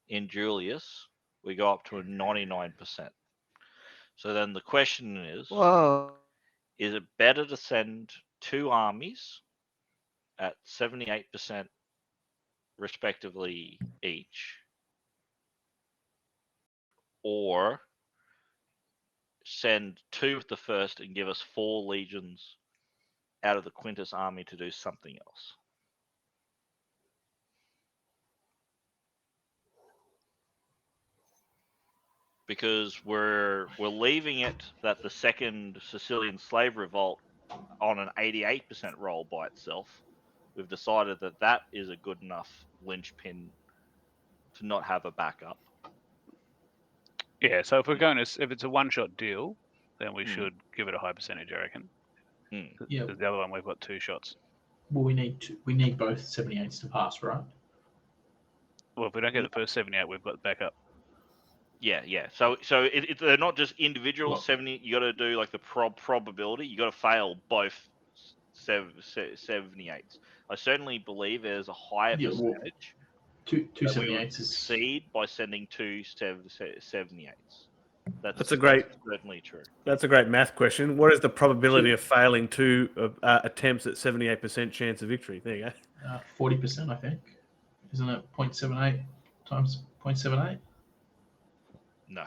in Julius, we go up to a 99%. So then the question is, Whoa. is it better to send 2 armies at 78% respectively each, or send 2 at the first and give us 4 legions out of the Quintus army to do something else? Because we're leaving it that the second Sicilian slave revolt on an 88% roll by itself. We've decided that that is a good enough linchpin to not have a backup. Yeah, so if we're going to, if it's a one-shot deal, then we should give it a high percentage, I reckon. Yeah. Because the other one we've got 2 shots. Well, we need both 78s to pass, right? Well, if we don't get the first 78, we've got backup. Yeah. So they're not just individual Well- 70. You got to do like the probability. You got to fail both 78s. I certainly believe there's a higher Yeah, well, percentage. Two that we would 78s is succeed by sending 2 78s. That's a great- certainly true. That's a great math question. What is the probability of failing 2 attempts at 78% chance of victory? There you go. 40%, I think. Isn't it 0.78 times 0.78? No.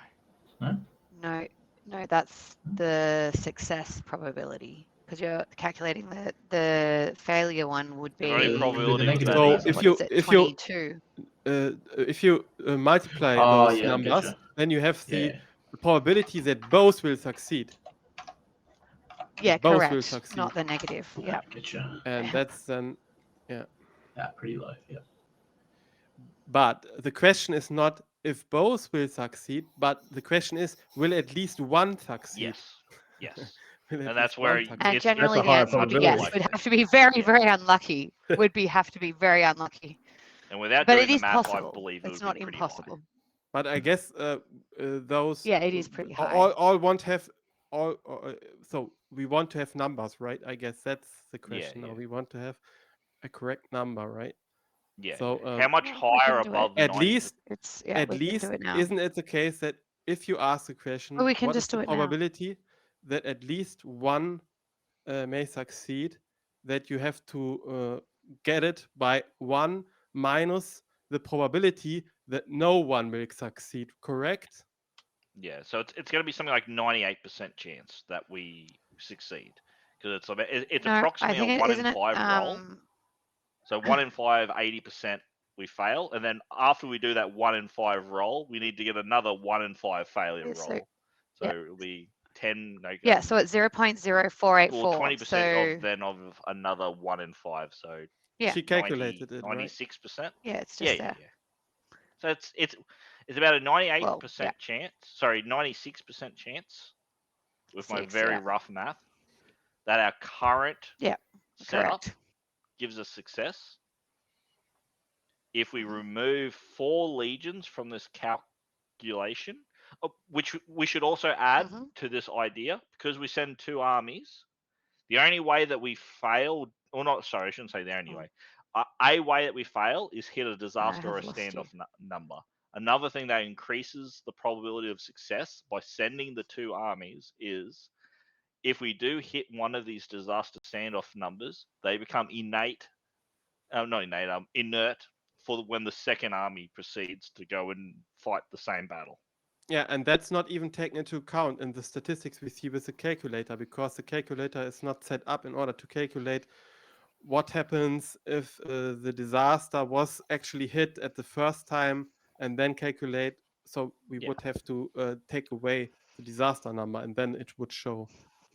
No, that's the success probability, because you're calculating the failure one would be. The only The probability was negative that one. easy. If you multiply Oh, those yeah, numbers, gotcha. then you have Yeah. the probability that both will succeed. Yeah, Both will correct. succeed. Not the negative. Yeah. Getcha. And Yeah. that's then, Pretty low. Yeah. but the question is not if both will succeed, but the question is, will at least one succeed? Yes. Will at And that's least where one you- succeed? And It's generally a the higher answer would be probability. yes. Would have to be very, Yeah. very unlucky. Have to be very unlucky. And without But doing it the is math, possible. I believe It's it would not be pretty impossible. But I guess those Yeah, it is pretty high. all want to have so we want to have numbers, right? I guess that's the Yeah, question. Now yeah. we want to have a correct number, right? Yeah. So How much we can higher do it. above at 90%? least We can do it now. isn't it the case that if you ask the question, Well, we can what is just the do it now. probability that at least one may succeed, that you have to get it by 1 minus the probability that no one will succeed, correct? Yeah, so it's going to be something like 98% chance that we succeed, because it's No, I approximately think a 1 in isn't it, 5 roll. So 1 in 5, 80% we fail, and then after we do that 1 in 5 roll, we need to get another 1 in 5 failure Yeah, so- roll. So yeah. it'll be 10. No, Yeah, so it's 0.0484. well, 20% So of another 1 in 5. So Yeah. She calculated it, right? 96%. yeah, it's just Yeah. there. So it's about a 98% Well, yeah. chance. Sorry, 96% chance with my Six, very yeah. rough math that our current Yeah, setup correct. gives us success. If we Mhm. remove 4 legions from this calculation, which we should also add Mhm. to this idea, because we send 2 armies, the only way that we fail, or not, sorry, I shouldn't say the only Mm. way. A way that we fail is hit a disaster or a have lost you. standoff number. Another thing that increases the probability of success by sending the 2 armies is if we do hit one of these disaster standoff numbers, they become inert for when the second army proceeds to go and fight the same battle. Yeah, and that's not even taken into account in the statistics we see with the calculator, because the calculator is not set up in order to calculate what happens if the disaster was actually hit at the first time and then calculate. So we Yeah. would have to take away the disaster number, and then it would show.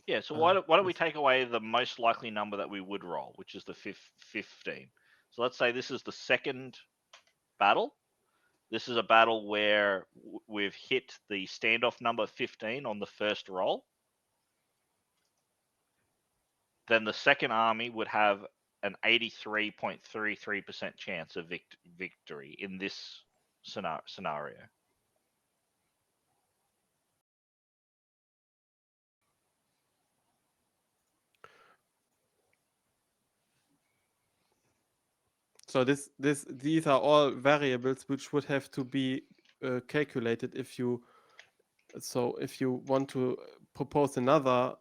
Yeah, so why don't we this- take away the most likely number that we would roll, which is the 15. So let's say this is the second battle. This is a battle where we've hit the standoff number 15 on the first roll. Then the second army would have an 83.33% chance of victory in this scenario. So these are all variables which would have to be calculated if you want to propose another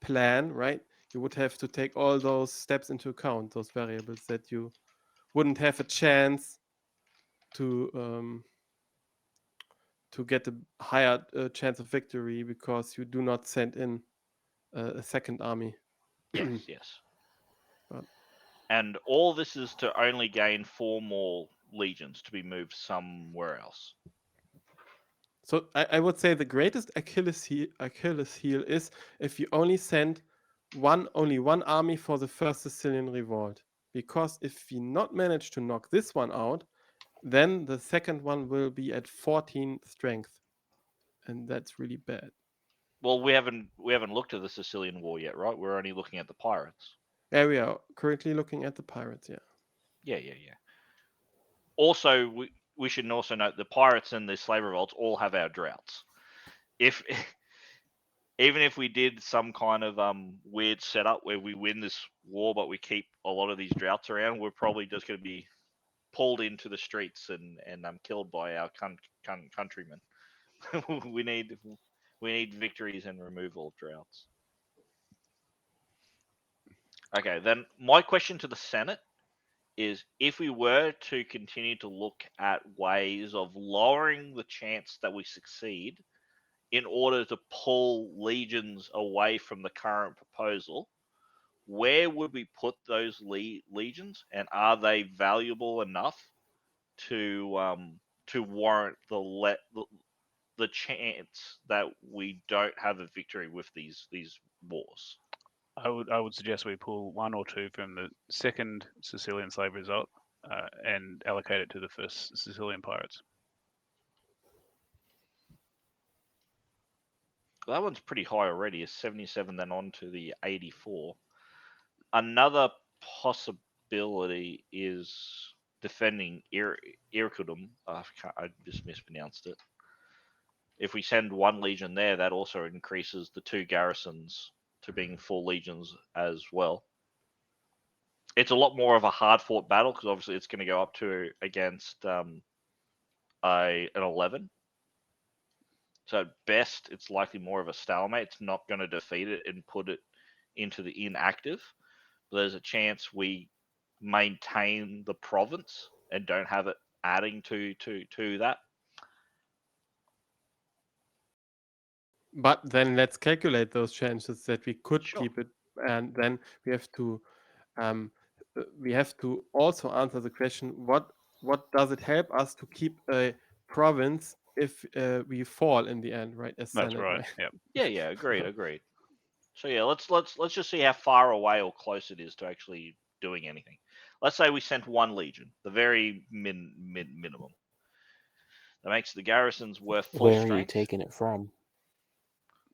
plan, right? You would have to take all those steps into account, those variables that you wouldn't have a chance to get a higher chance of victory because you do not send in a second army. Yes. But- And all this is to only gain 4 more legions to be moved somewhere else. So I would say the greatest Achilles heel is if you only send only one army for the first Sicilian revolt. Because if we not manage to knock this one out, then the second one will be at 14 strength. And that's really bad. Well, we haven't looked at the Sicilian War yet, right? We're only looking at the pirates. Yeah, we are currently looking at the pirates. Yeah. Yeah. Also, we should also note the pirates and the slave revolts all have our droughts. If even if we did some kind of weird setup where we win this war, but we keep a lot of these droughts around, we're probably just going to be pulled into the streets and killed by our countrymen. we need victories and removal of droughts. Okay, then my question to the Senate is, if we were to continue to look at ways of lowering the chance that we succeed in order to pull legions away from the current proposal, where would we put those legions, and are they valuable enough to warrant the chance that we don't have a victory with these wars? I would suggest we pull 1 or 2 from the second Sicilian slave result and allocate it to the first Sicilian pirates. Well, that one's pretty high already. It's 77, then on to the 84. Another possibility is defending Irkutsk. I just mispronounced it. If we send 1 legion there, that also increases the 2 garrisons to being full legions as well. It's a lot more of a hard-fought battle because obviously it's going to go up to against an 11. So at best, it's likely more of a stalemate. It's not going to defeat it and put it into the inactive. But there's a chance we maintain the province and don't have it adding to that. But then let's calculate those chances that we could Sure. keep it, and then we have to also answer the question: what does it help us to keep a province if we fall in the end, right? As That's Senate, right. Yep. Yeah. Agreed. So yeah, let's just see how far away or close it is to actually doing anything. Let's say we sent 1 legion, the very minimum. That makes the garrisons worth full Where are you strength. taking it from?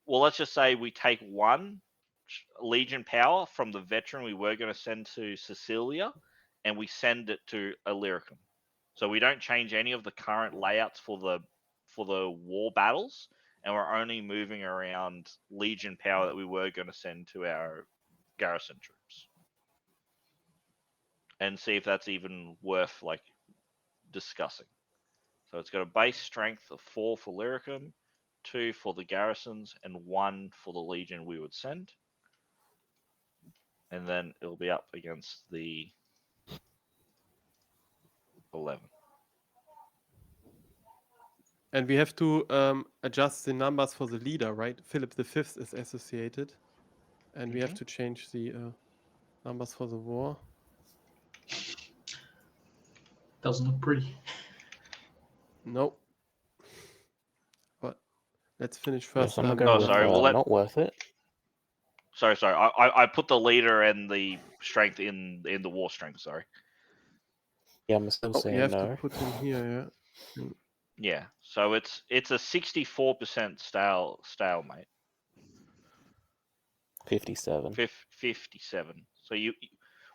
Well, let's just say we take 1 legion power from the veteran we were going to send to Sicilia, and we send it to Illyricum. So we don't change any of the current layouts for the war battles, and we're only moving around legion power that we were going to send to our garrison troops, and see if that's even worth discussing. So it's got a base strength of 4 for Illyricum, 2 for the garrisons, and 1 for the legion we would send. And then it'll be up against the 11. and we have to adjust the numbers for the leader, right? Philip V is associated, and we have to change the numbers for the war. Doesn't look pretty. Nope. But let's finish Yeah, first. so I'm gonna go with not worth it. Sorry. I put the leader and the strength in the war strength. Sorry. Yeah, I'm still you saying have no. to put in here, yeah. Yeah. So it's a 64% stalemate. 57. 57. So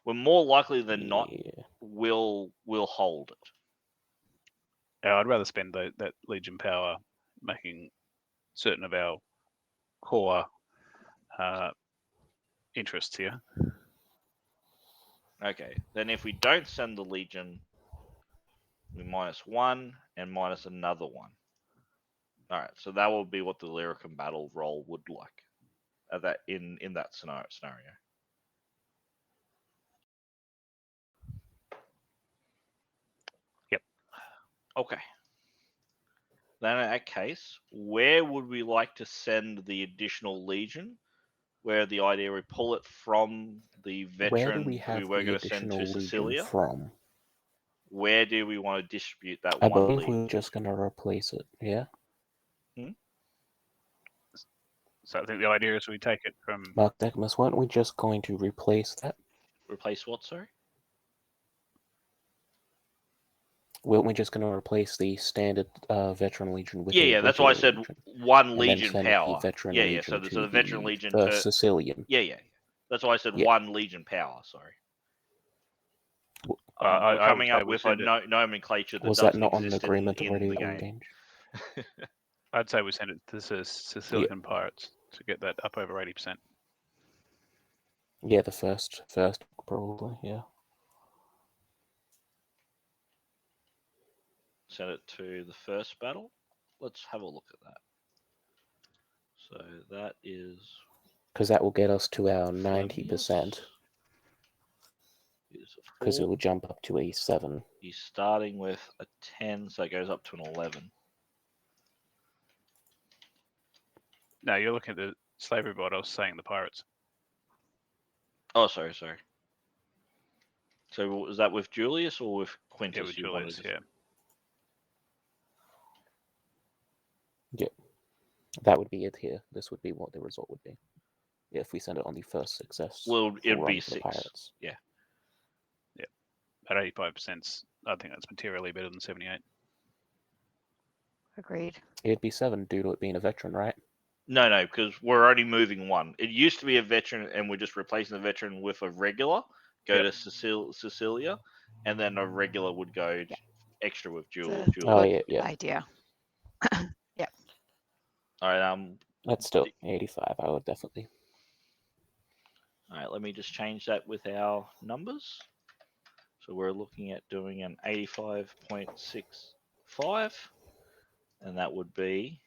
we're more likely than not Yeah. will hold it. Yeah, I'd rather spend that legion power making certain of our core interests here. Okay. Then if we don't send the legion, we -1 and minus another 1. All right. So that will be what the Illyricum battle roll would like at that in that scenario. Yep. Okay. Then in that case, where would we like to send the additional legion? Where the idea we pull it from the Where veteran do we have were the going to send to additional Sicilia? legion from? Where do we want to distribute that I 1 believe legion? we're just gonna replace it. Yeah. So I think the idea is we take it from Mark Deckmas, weren't we just going to replace that? Replace what, sorry? We're just going to replace the standard veteran legion with Yeah, a that's why I regular said legion, one and then legion send power. the veteran Yeah. legion So to the veteran legion First Sicilian. Yeah. That's why I said Yeah. one legion power. Sorry. I I'm would coming say up we with a send it. nomenclature that Was that doesn't not on the exist agreement in already, the game. Lange? I'd say we send it to the Sicilian Pirates to get that up over 80%. Yeah, the first probably. Yeah. Send it to the first battle. Let's have a look at that. So that is Because that will get us to our Flemius. 90%. Is a Because it 4. will jump up to a 7. He's starting with a 10, so it goes up to an 11. No, you're looking at the slavery bot. I was saying the pirates. Oh, sorry. So was that with Julius or with Quintus? Yeah, with Julius. Yeah. Yeah. That would be it here. This would be what the result would be. Yeah, if we send it on the first success. Well, it'd run be for the 6. Pirates. Yeah. At 85%, I think that's materially better than 78. Agreed. It'd be 7 due to it being a veteran, right? No, because we're only moving one. It used to be a veteran, and we're just replacing the veteran with a regular. Go to Sicilia, and then a regular would go extra with It's Julius. a Oh, good yeah. idea. Yep. All right. That's still 85. I would definitely. All right. Let me just change that with our numbers. So we're looking at doing an 85.65, and that would be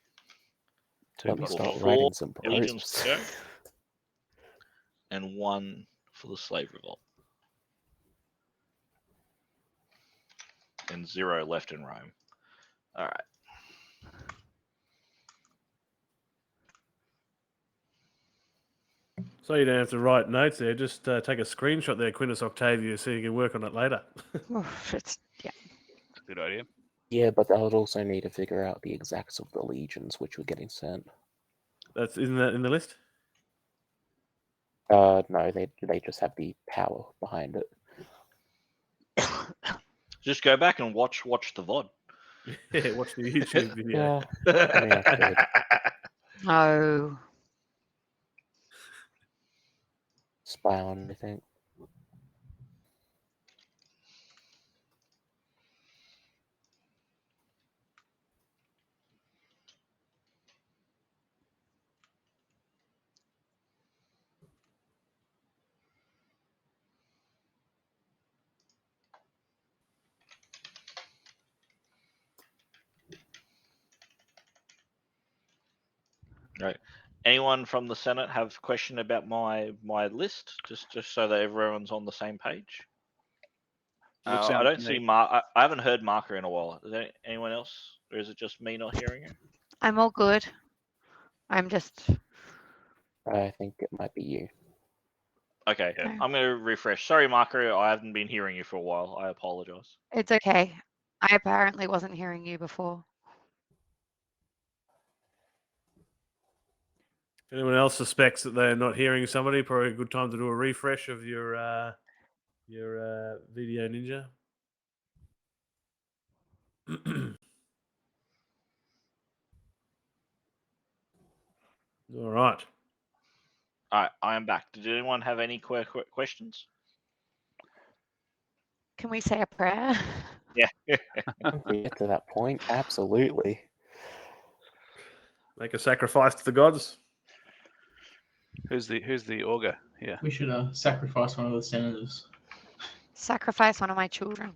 Let me got start 4 writing some legions proposals. to go, and 1 for the slave revolt, and 0 left in Rome. All right. So you don't have to write notes there. Just take a screenshot there, Quintus Octavius, so you can work on it later. Oof, It's a good idea. Yeah, but I would also need to figure out the exacts of the legions which were getting sent. Isn't that in the list? No, they just have the power behind it. Just go back and watch the VOD. Yeah, watch the YouTube video. Yeah, I mean, I could. No. Spy on anything. Right. Anyone from the Senate have a question about my list? Just so that everyone's on the same page. Looks I sound don't to see me. I haven't heard Marker in a while. Is there anyone else, or is it just me not hearing her? I'm all good. I'm just. I think it might be you. Okay, Yeah. I'm gonna refresh. Sorry, Marker, I haven't been hearing you for a while. I apologize. It's okay. I apparently wasn't hearing you before. If anyone else suspects that they're not hearing somebody, probably a good time to do a refresh of your video ninja. All right. All right, I am back. Did anyone have any questions? Can we say a prayer? Yeah. Once we get to that point, absolutely. Make a sacrifice to the gods. Who's the augur? Yeah. We should sacrifice one of the senators. Sacrifice one of my children.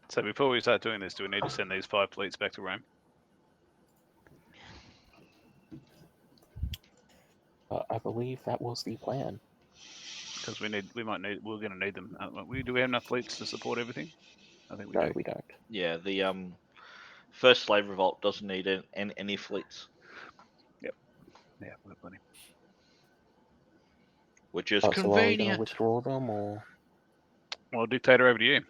So before we start doing this, do we need to send these 5 fleets back to Rome? I believe that was the plan. Because we're going to need them. Do we have enough fleets to support everything? I think we No, do. we don't. Yeah, the first slave revolt doesn't need any fleets. Yep. Yeah, we've got plenty. Which is So are we going to convenient. withdraw them, or? Well, dictator, over to you.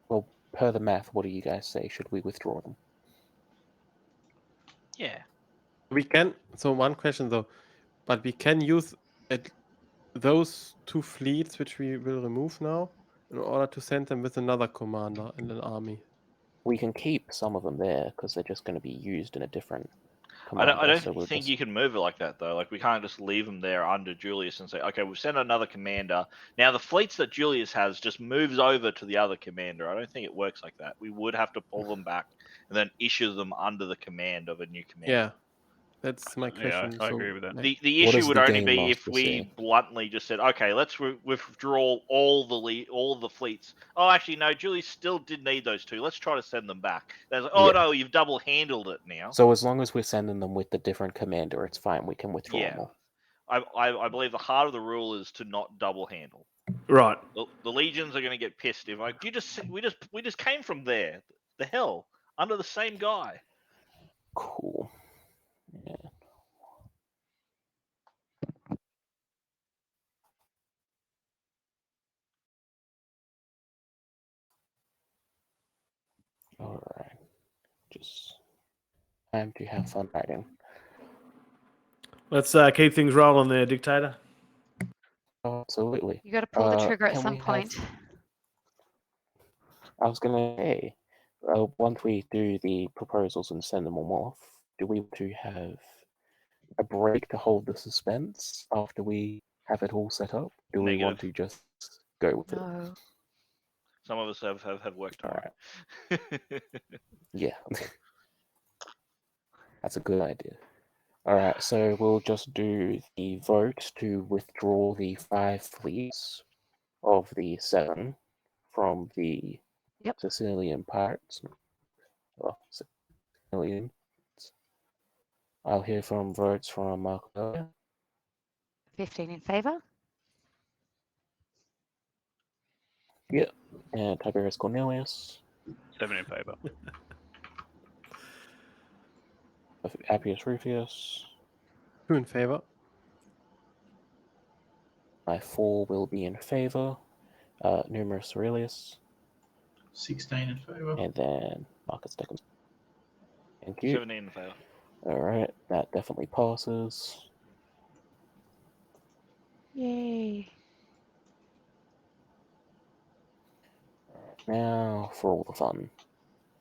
Well, per the math, what do you guys say? Should we withdraw them? Yeah. We can. So one question though, but we can use those 2 fleets which we will remove now in order to send them with another commander in an army. We can keep some of them there because they're just going to be used in a different I commander. don't so we'll think just... you can move it like that though. Like we can't just leave them there under Julius and say, okay, we've sent another commander. Now the fleets that Julius has just moves over to the other commander. I don't think it works like that. We would have to pull them back and then issue them under the command of a new commander. Yeah, that's my question. I So, agree with that. like, The What issue does would the only game be if master we say? bluntly just said, okay, let's withdraw all the fleets. Oh, actually, no, Julius still did need those 2. Let's try to send them back. They're like, oh Yeah. no, you've double handled it now. So as long as we're sending them with the different commander, it's fine. We can withdraw Yeah. them all. I believe the heart of the rule is to not double handle. Right. The legions are going to get pissed if like we just came from there. The hell under the same guy. Cool. Yeah. All right. Just time to have fun writing. Let's keep things rolling there, Dictator. Absolutely. You got to pull the trigger at can some we have- point. I was gonna say, once we do the proposals and send them all off, do we want to have a break to hold the suspense after we have it all set up? Do we want to just go with it? No. Some of us have work All tomorrow. right. Yeah. That's a good idea. All right, so we'll just do the vote to withdraw the 5 fleets of the 7 from the Yep. Sicilian pirates. Well, Sicilian. I'll hear from votes from Marco. 15 in favour. Yep. And Tiberius Cornelius. 7 in favour. Appius Rufius. 2 in favor. My 4 will be in favor. Numerous Aurelius. 16 in favour. And then Marcus Deckham. Thank you. 17 in favor. Alright, that definitely passes. Yay. Now for all the fun.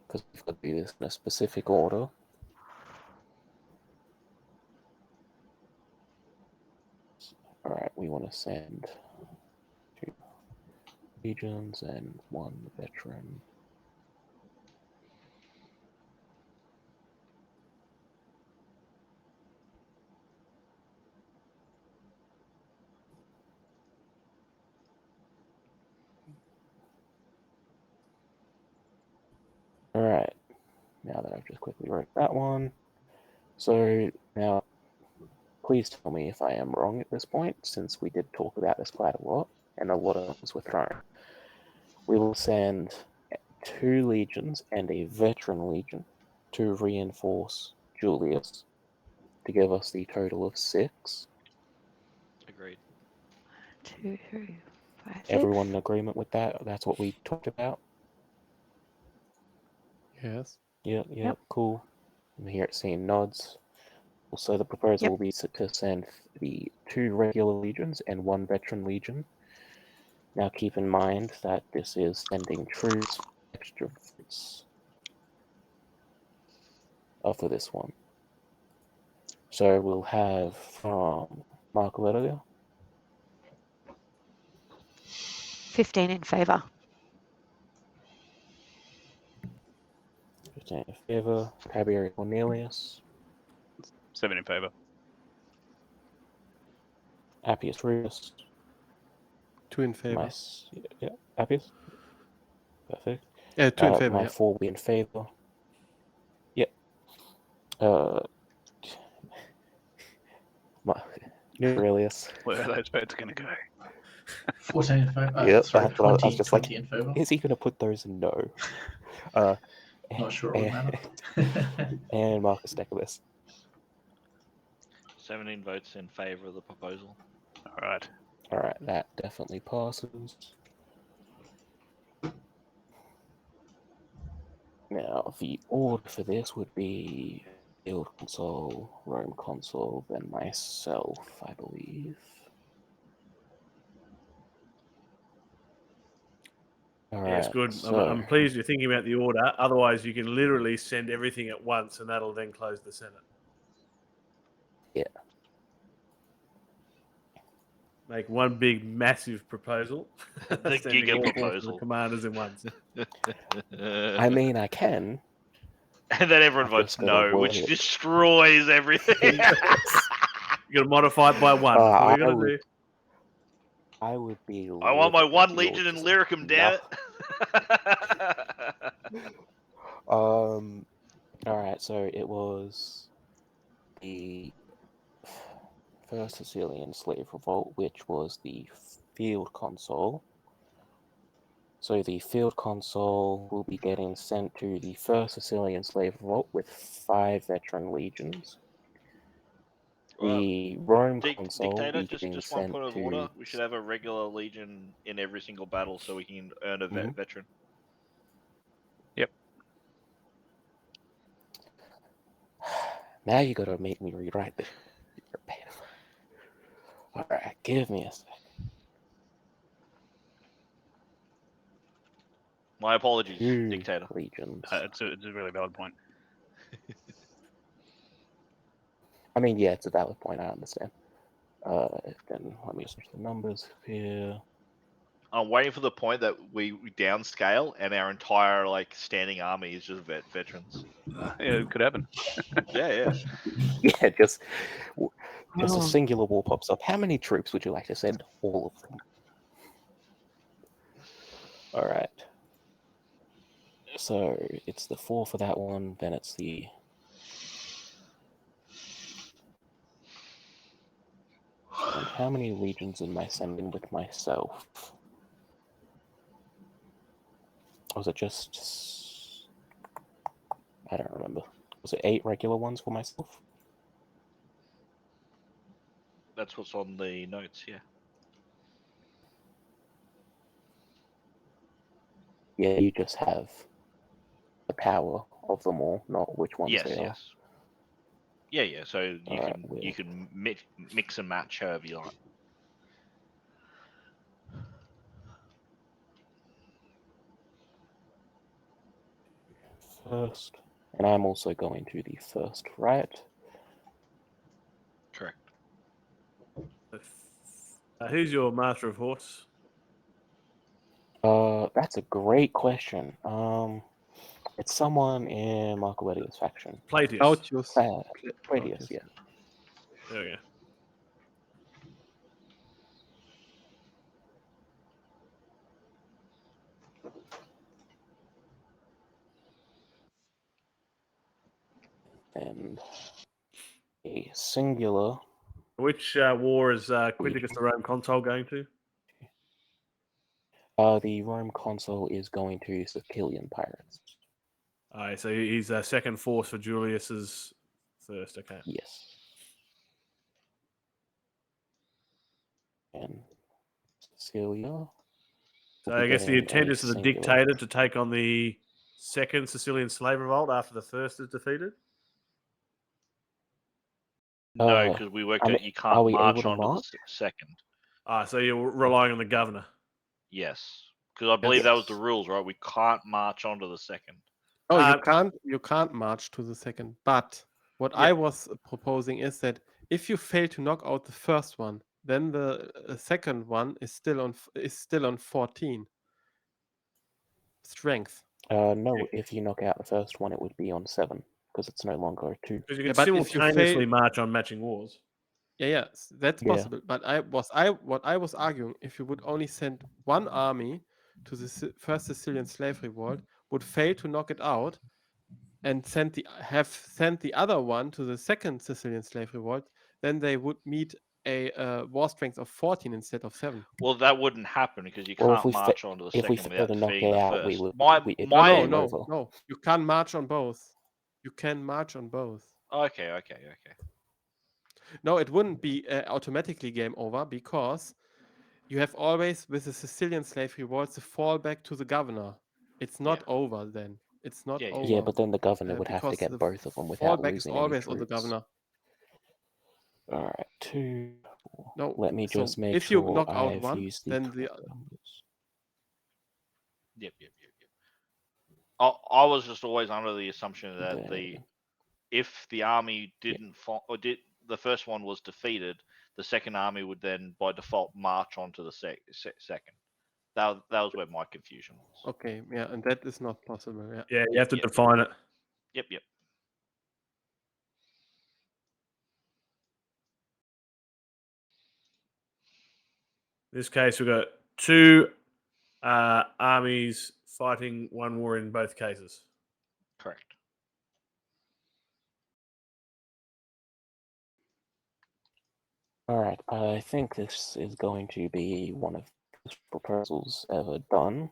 Because we've got to do this in a specific order. Alright, we want to send 2 legions and 1 veteran. Alright, now that I've just quickly wrote that one. So now, please tell me if I am wrong at this point, since we did talk about this quite a lot, and a lot of things were thrown. We will send 2 legions and a veteran legion to reinforce Julius to give us the total of 6. Agreed. 2, 3, 5, 6. Everyone in agreement with that? That's what we talked about? Yes. Yep, cool. I'm here at seeing nods. Also, the proposal Yep. will be to send the 2 regular legions and 1 veteran legion. Now keep in mind that this is sending troops extra fleets for this one. So we'll have from Mark Letter, 15 in favour. 15 in favour, Tiberius Cornelius, 7 in favour. Appius Rufus, 2 in favor. Appius, perfect. 2 in favor. My Yeah. 4 will be in favour. Yep. Aurelius. Where are those votes going to go? 14 in favour. Yep, Sorry, that's what I was 20, just 20 in favour. Is he going to put those in no? Not sure it would matter. And Marcus Deculus. 17 votes in favor of the proposal. Alright. Alright, that definitely passes. Now, the order for this would be Field Consul, Rome Consul, then myself, I believe. All Yes, right, good. so I'm pleased you're thinking about the order. Otherwise, you can literally send everything at once, and that'll then close the Senate. yeah, Make one big, massive proposal. The sending giga all four of the proposal. commanders in once. I mean, I can. And then everyone I've votes just gotta no, which word it. destroys everything. You got to modify it by one. That's all I you got to would- do. I would be. I want my livid one if legion you're in just Lyricum, damn it. All right, so it was the First Sicilian Slave Revolt, which was the Field Consul. So the Field Consul will be getting sent to the First Sicilian Slave Revolt with 5 veteran legions. The Rome Consul will Dictator, be getting just one sent point of to... order. We should have a regular legion in every single battle so we can earn a Mhm. veteran. Now you gotta make me rewrite this. Alright, give me a sec. My apologies, 2 Dictator. legions. It's a really valid point. I mean, yeah, it's a valid point, I understand. Then let me switch the numbers here. I'm waiting for the point that we downscale and our entire standing army is just veterans. Yeah, it could happen. Yeah. Yeah, just a singular war pops up. How many troops would you like to send? All of them. Alright. So it's the 4 for that one, then it's the... And how many legions am I sending with myself? Was it just... I don't remember. Was it 8 regular ones for myself? That's what's on the notes, yeah. Yeah, you just have the power of them all, not which ones Yes, they are. yes. Yeah. So you Alright, you can mix and match however you like. First. And I'm also going to the first, right? Correct. Who's your master of horse? That's a great question. It's someone in Marco Aurelius' faction. Plautius. Plautius. Plautius, yeah. There we go. And a singular. Which war is Quinticus the Rome Consul going to? The Rome Consul is going to Sicilian pirates. Alright, so he's a second force for Julius's first. Okay. Yes. And Sicilia. So I guess the intent is for the dictator to take on the second Sicilian slave revolt after the first is defeated. No, because we worked out you are can't we march able to onto the march? second. So you're relying on the governor. Yes, because I believe that was the Yes. rules, right? We can't march onto the second. Oh, you can't march to the second. But what I was proposing is that if you fail to knock out the first one, then the second one is still on 14 strength. No, if you knock out the first one, it would be on 7 because it's no longer a 2. Because you Yeah, can but if you simultaneously fail- march on matching wars. Yeah, that's Yeah. possible. But what I was arguing, if you would only send one army to the first Sicilian slave revolt, would fail to knock it out, and sent the other one to the second Sicilian slave revolt, then they would meet a war strength of 14 instead of 7. Well, that wouldn't happen because you Well, if can't we march onto the if we second fail to without knock defeating it the out, we first. would. No, you can't march on both. You can march on both. Okay. No, it wouldn't be automatically game over because you have always, with the Sicilian slave revolts, the fallback to the governor. It's not over then. It's not Yeah, over. Yeah, but then the governor would have to because get the both of them without fallback is losing any always on the troops. governor. All right, 2, 4. No, Let me so just make if you sure knock out I've one, used the then the correct numbers. Yep. I was just always under the assumption that Then, if the army didn't the first one was defeated, the second army would then by default march onto the second. That was where my confusion was. okay, yeah, and that is not possible. Yeah. Yeah, you have to Yep. define it. Yep. In this case, we've got 2 armies fighting one war in both cases. Correct. all right, I think this is going to be one of the proposals ever done.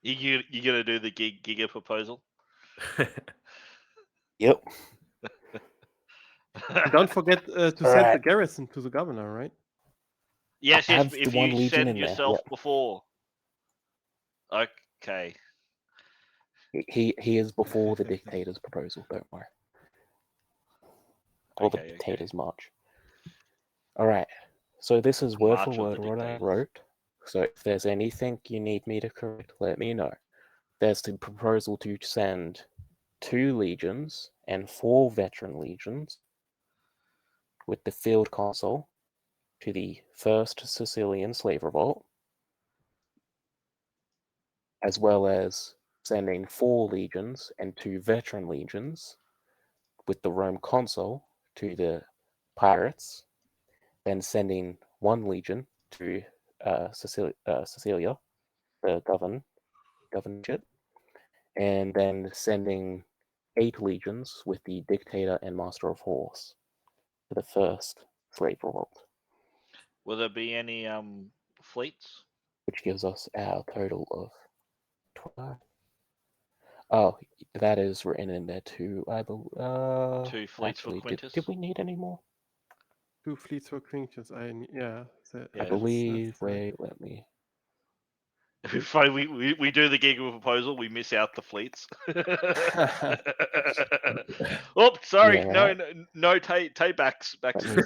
You gonna do the Giga proposal? Yep. And don't forget to send the Alright. garrison to the governor, right? Yes. have the If one you legion send in there, yourself yep. before. Okay. He is before the dictator's proposal, don't worry. Or the Okay. dictator's march. Alright, so this is word March for of word the what I dictators. wrote. So if there's anything you need me to correct, let me know. There's the proposal to send 2 legions and 4 veteran legions with the field consul to the First Sicilian Slave Revolt, as well as sending 4 legions and 2 veteran legions with the Rome consul to the pirates, then sending 1 legion to Sicilia, the governorship, and then sending 8 legions with the dictator and master of horse to the first slave revolt, Will there be any fleets? which gives us our total of 12. Oh, that is written in there too. I believe. 2 fleets for Actually, Quintus? did we need any more? 2 fleets for Quintus. Yeah, I that's believe. correct. Wait, let me. If we do the Giga proposal, we miss out the fleets. Oh, sorry, Yeah. no taybacks back Let to me.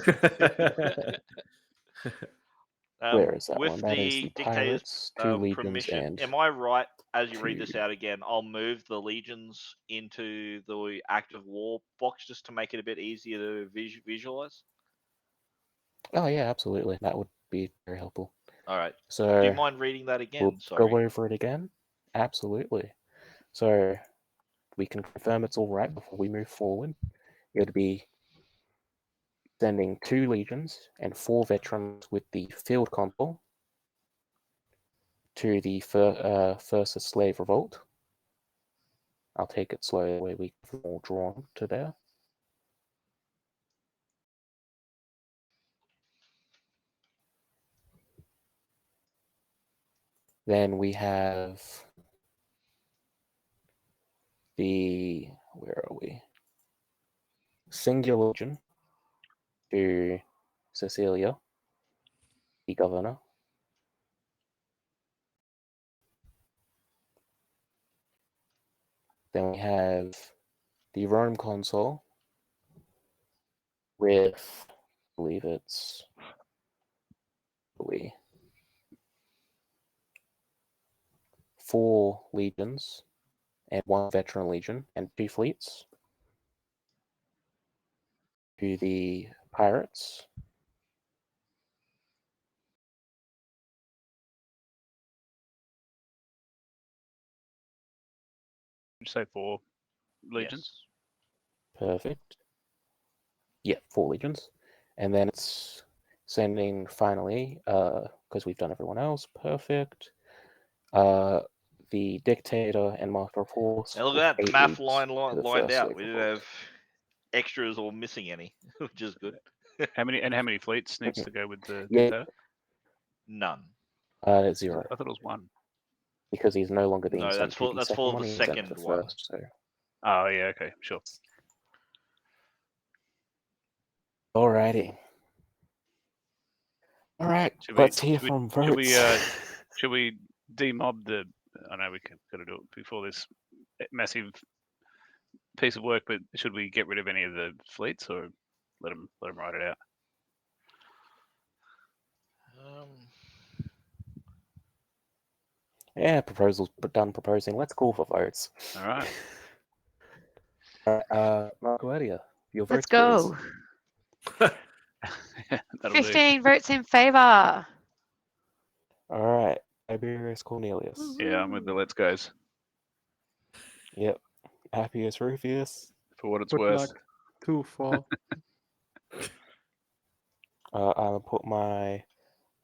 Where is that with one? That is the dictator's pirates, 2 legions, permission. and Am I right? As you read this 2. out again, I'll move the legions into the active war box just to make it a bit easier to visualize. Oh yeah, absolutely. That would be very helpful. All right. So Do you mind reading that again? we'll Sorry. go over it again. Absolutely. So we can confirm it's all right before we move forward. It would be sending 2 legions and 4 veterans with the field consul to the first slave revolt. I'll take it slowly, where we have all drawn to there. Then we have the, where are we? Singular legion to Cecilia, the governor. Then we have the Rome consul with, I believe it's 4 legions and 1 veteran legion and 2 fleets to the pirates. Did you say 4 legions? Yes. Perfect. Yeah, 4 legions. And then it's sending finally, because we've done everyone else, perfect. The dictator and master of horse. Now look with at that, the 8 math legions to the lined first out. slave We didn't revolt. have extras or missing any, which is good. How many fleets needs to go with the Yeah. dictator? None. 0. I thought it was 1. Because he's no longer being No, sent that's to for the that's second for one, the he's sent to second the one. first, so. Oh yeah, okay, sure. Alrighty. Alright, Should let's hear from votes. should we demob the I know we got to do it before this massive piece of work, but should we get rid of any of the fleets or let them ride it out? Yeah, proposals done proposing. Let's call for votes. All right. Marco Edia, your vote, Let's go. That'll 15 votes in favour. All right, Tiberius Cornelius. do. Yeah, I'm with the let's goes Yep. Appius Rufius. for what it's Good worth. luck. 2-4. I'll put my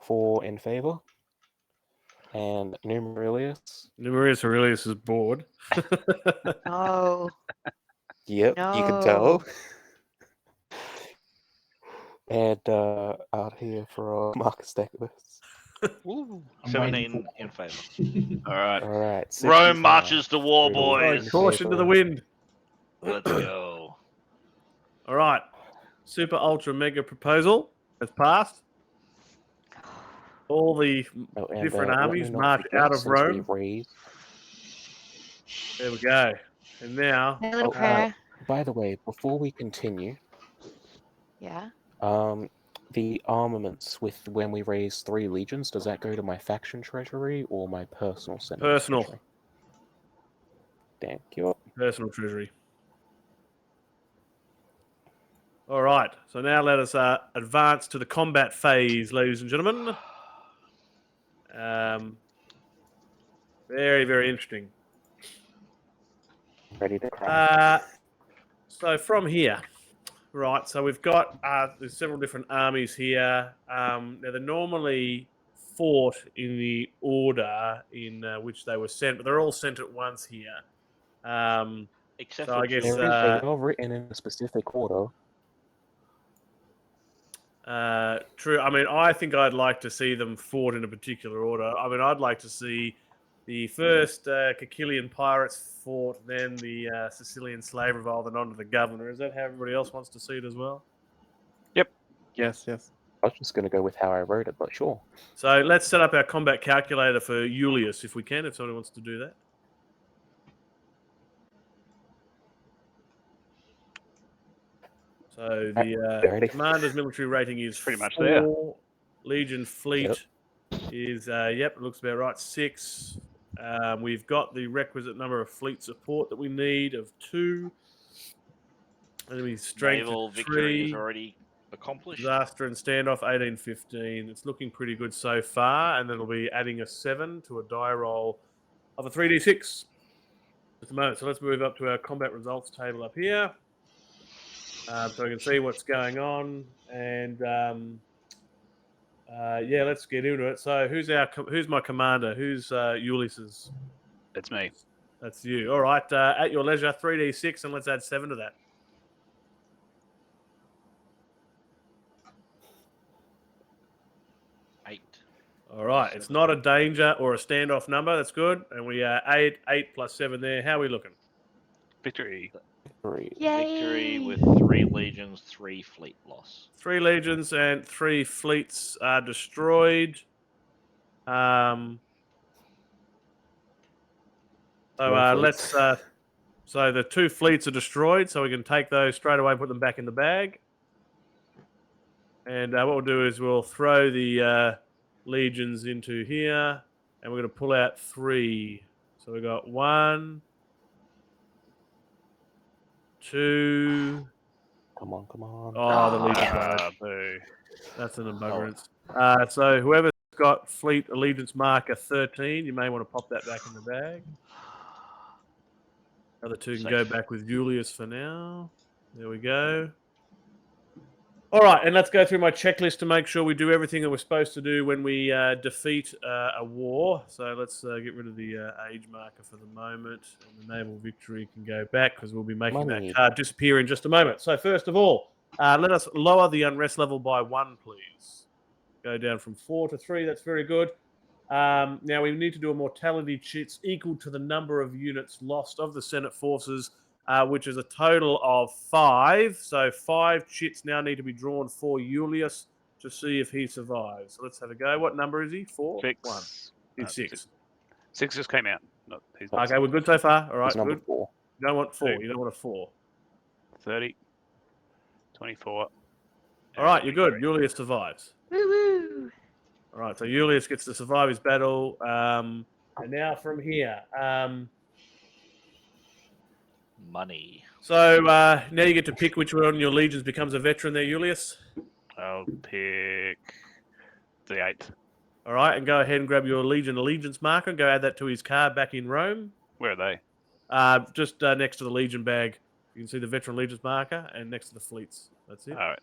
4 in favor. And Numerilius. Numerius Aurelius is bored. No. Yep, you can tell. No. And out here for Marcus Decibus. Ooh, I'm 17 waiting in favour. All right. All right. Rome 65. marches to war, Brutal. boys. Right, Caution to the wind. Let's go. All right. Super Ultra Mega Proposal has passed. All the Oh, and, different let me armies not march forget, out of since we Rome. raised- There we go. And now, A little Oh, prayer. By the way, before we continue, Yeah. the armaments with when we raise 3 legions, does that go to my faction treasury or my personal center? Personal. Treasury? Thank you. personal treasury. All right. So now let us advance to the combat phase, ladies and gentlemen. Very, very interesting. Ready to cry. So from here, right, so we've got there's several different armies here. Now they're normally fought in the order in which they were sent, but they're all sent at once here. Except So for I guess, two. They are written in a specific order. true. I mean, I think I'd like to see them fought in a particular order. I mean, I'd like to see the first Cacillian pirates fought, then the Sicilian slave revolt, and on to the governor. Is that how everybody else wants to see it as well? Yes, yes. I was just going to go with how I wrote it, but sure. So let's set up our combat calculator for Julius, if we can, if somebody wants to do that. So the Alrighty. commander's military rating is Pretty much 4. there. Legion fleet is, yep, it looks about right, 6. We've got the requisite number of fleet support that we need of 2. Enemy strength Naval of victory 3. is already accomplished. Disaster and standoff 18-15. It's looking pretty good so far, and then we'll be adding a 7 to a die roll of a 3d6 at the moment. So let's move up to our combat results table up here, so we can see what's going on. And yeah, let's get into it. So who's my commander? Who's Ulysses? It's me. That's you. All right. At your leisure, 3d6, and let's add 7 to that. All right, it's not a danger or a standoff number. That's good. And we are 8 plus 7 there. How are we looking? Victory. Three. Victory Yay! with 3 legions, 3 fleet loss. 3 legions and 3 fleets are destroyed. So let's. So the 2 fleets are destroyed, so we can take those straight away and put them back in the bag. And what we'll do is we'll throw the legions into here, and we're going to pull out 3. So we got 1, 2. Come on, come on. Oh, the legion died. Boo. That's an embarrassment. So whoever's got fleet allegiance marker 13, you may want to pop that back in the bag. Other 2 can go back with Julius for now. There we go. All right, and let's go through my checklist to make sure we do everything that we're supposed to do when we defeat a war. So let's get rid of the age marker for the moment, and the naval victory can go back because we'll be making that card disappear in just a moment. So first of all, let us lower the unrest level by 1, please. Go down from 4 to 3. That's very good. Now we need to do a mortality chits equal to the number of units lost of the Senate forces, which is a total of 5. So 5 chits now need to be drawn for Julius to see if he survives. So let's have a go. What number is he? 4? 6. 1. He's 6. 6 just came out. He's Okay, we're good so far. All right, He's number good. 4. You don't want 4. Two. You don't want a 4. 30, 24. All right, you're good. 23. Julius survives. Woo woo. All right, so Julius gets to survive his battle. And now from here. Money. So now you get to pick which one of your legions becomes a veteran there, Julius. I'll pick the 8th. All right, and go ahead and grab your Legion allegiance marker and go add that to his card back in Rome. Where are they? Just next to the Legion bag. You can see the veteran allegiance marker and next to the fleets. That's it. All right.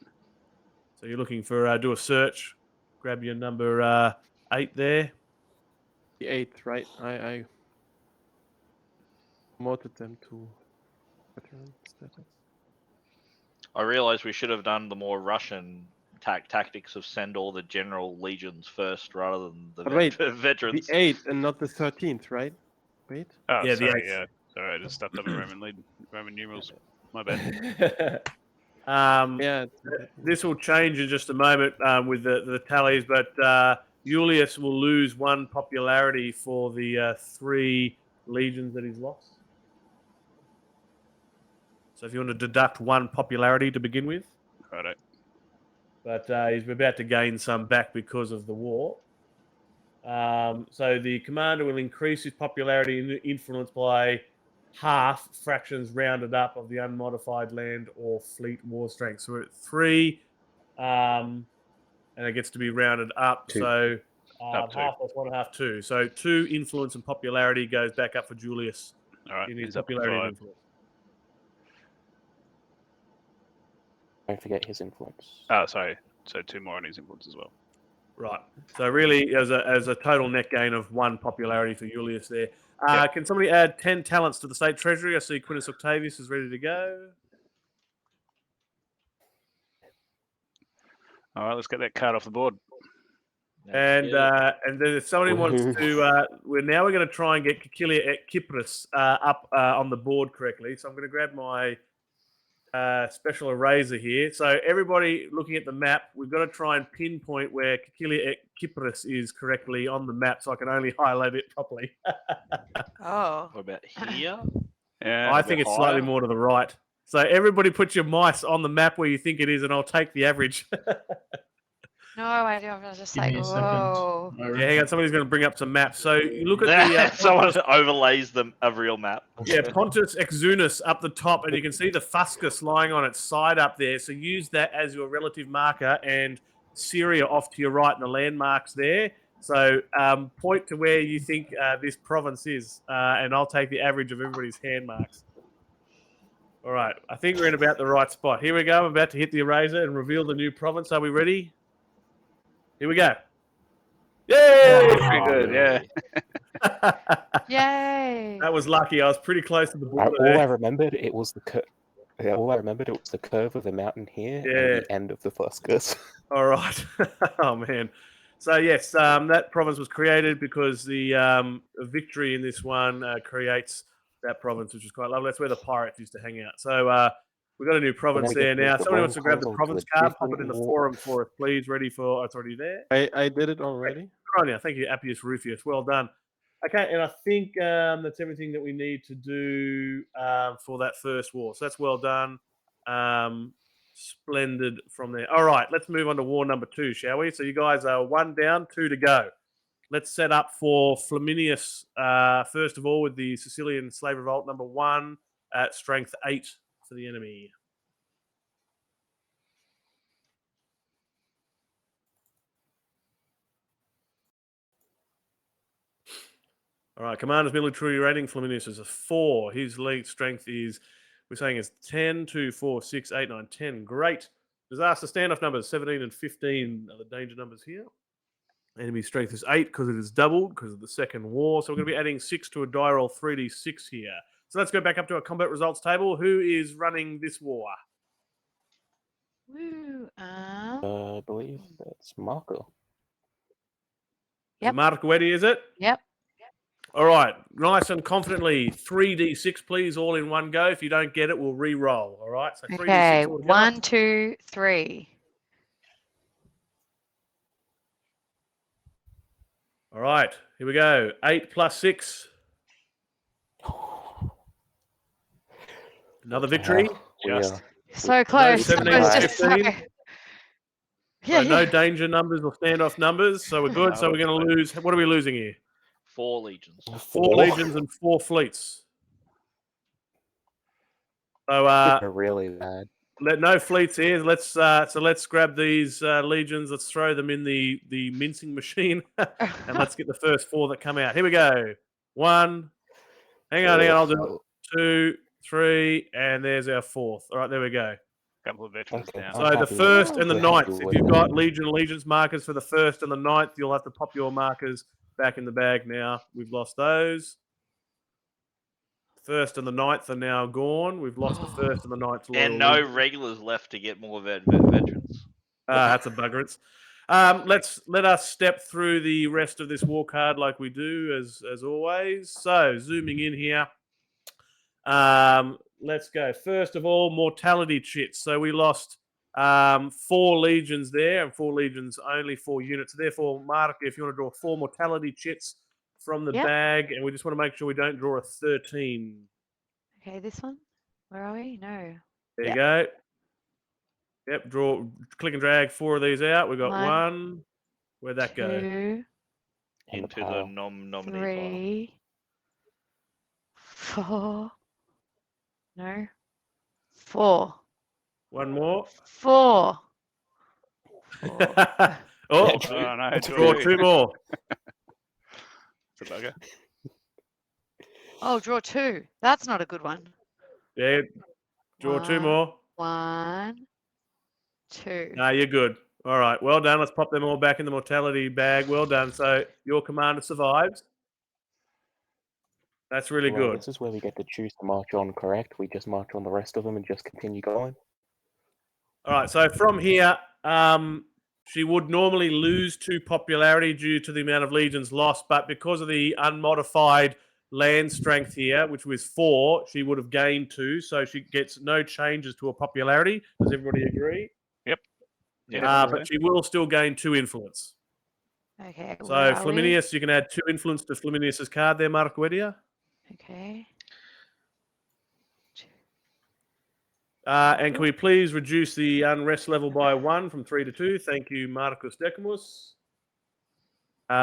So you're looking for, do a search. Grab your number 8 there. The 8th, right? I promoted them to veteran status. I realize we should have done the more Russian tactics of send all the general legions first rather than the But wait, veterans. The 8th and not the 13th, right? Wait. Oh, Yeah, the sorry. 8th. Yeah. Sorry, I just stuffed up a Roman numerals. My bad. Yeah. This will change in just a moment with the tallies, but Julius will lose 1 popularity for the 3 legions that he's lost. So if you want to deduct 1 popularity to begin with. Righto. But he's about to gain some back because of the war. So the commander will increase his popularity and influence by half fractions rounded up of the unmodified land or fleet war strength. So we're at 3, and it gets to be rounded up. 2. So Up 2. half plus 1.5, 2. So 2 influence and popularity goes back up for Julius All right. in his He's up to popularity and 5. influence. Don't forget his influence. Oh, sorry. So 2 more on his influence as well. Right. So really, as a total net gain of 1 popularity for Julius there. Yeah. Can somebody add 10 talents to the state treasury? I see Quintus Octavius is ready to go. All right, let's get that card off the board. And Yeah. and then if somebody wants to, we're going to try and get Caecilia et Cyprus up on the board correctly. So I'm going to grab my special eraser here. So everybody looking at the map, we've got to try and pinpoint where Caecilia et Cyprus is correctly on the map, so I can only highlight it properly. Oh. What about here? Yeah. I a think bit it's slightly higher. more to the right. So everybody put your mice on the map where you think it is, and I'll take the average. No, I do. I was just Give like, me a second. whoa. Myra. Yeah, hang on. Somebody's going to bring up some maps. So you look at the Someone overlays a real map. yeah, Pontus Exunus up the top, and you can see the Fuscus lying on its side up there. So use that as your relative marker, and Syria off to your right, and the landmarks there. So point to where you think this province is, and I'll take the average of everybody's hand marks. All right, I think we're in about the right spot. Here we go. I'm about to hit the eraser and reveal the new province. Are we ready? Here we go. Yay! Pretty good. Yeah. Yay. That was lucky. I was pretty close to the border All I there. remembered it was the all I remembered it was the curve of the mountain here Yeah. and the end of the Fuscus. All right. Oh, man. So, yes, that province was created because the victory in this one creates that province, which is quite lovely. That's where the pirates used to hang out. So, we've got a new province we there get now. the Somebody wants to grab the wrong province console to card, a pop it in the different forum for us, please. Ready for... Oh, it's already there. I did it already. Good on you. Thank you, Appius Rufius. Well done. Okay, and I think that's everything that we need to do for that first war. So that's well done. Splendid from there. All right, let's move on to war number 2, shall we? So you guys are 1 down, 2 to go. Let's set up for Flaminius, first of all, with the Sicilian slave revolt number 1 at strength 8 for the enemy. All right, commander's military rating, Flaminius is a 4. His lead strength is, we're saying, is 10, 2, 4, 6, 8, 9, 10. Great. Disaster standoff numbers, 17 and 15 are the danger numbers here. Enemy strength is 8 because it is doubled because of the second war. So we're going to be adding 6 to a die roll, 3d6 here. So let's go back up to our combat results table. Who is running this war? Woo. I believe that's Marco. Yep. Marcoetti, is it? Yep. All right, nice and confidently. 3d6, please, all in one go. If you don't get it, we'll re-roll. All right. So 3d6 Okay. altogether. 1, 2, 3. All right, here we go. 8 plus 6. Another victory. Just. So close. That 17 was to just so... 15. Yeah, So no yeah. danger numbers or standoff numbers. So we're good. So we're going to lose. What are we losing here? 4 legions. 4 legions and 4 fleets. So They're really bad. no fleets here. Let's grab these legions. Let's throw them in the mincing machine, and let's get the first 4 that come out. Here we go. 1. Hang on. I'll do it. 2, 3, and there's our 4th. All right, there we go. Couple of veterans down. So the 1st and the 9th. If you've got allegiance markers for the 1st and the 9th, you'll have to pop your markers back in the bag now. We've lost those. 1st and the 9th are now gone. We've lost the 1st and the 9th. And no regulars left to get more veterans. That's a buggerance. Let us step through the rest of this war card like we do as always. So zooming in here. Let's go. First of all, mortality chits. So we lost 4 legions there, and 4 legions only 4 units. Therefore, Mark, if you want to draw 4 mortality chits from the bag, and we just want to make sure we don't draw a 13. Okay, this one. Where are we? No. There you go. Yep, draw, click and drag 4 of these out. We've got 1. Where'd that go? 2, Into the nominee 3, 4. No. 4. 1 more. 4. Oh, no. Draw 2 more. It's a bugger. Oh, draw 2. That's not a good one. Yeah, draw 2 more. 1, 2. No, you're good. All right, well done. Let's pop them all back in the mortality bag. Well done. So your commander survives. That's really good. This is where we get to choose to march on, correct? We just march on the rest of them and just continue going? All right, so from here, she would normally lose 2 popularity due to the amount of legions lost, but because of the unmodified land strength here, which was 4, she would have gained 2, so she gets no changes to her popularity. Does everybody agree? Yep. Yeah. But she will still gain 2 influence. Okay. So where are we? Flaminius, you can add 2 influence to Flaminius's card there, Marquedia. Okay. And can we please reduce the unrest level by 1 from 3 to 2? Thank you, Marcus Decimus.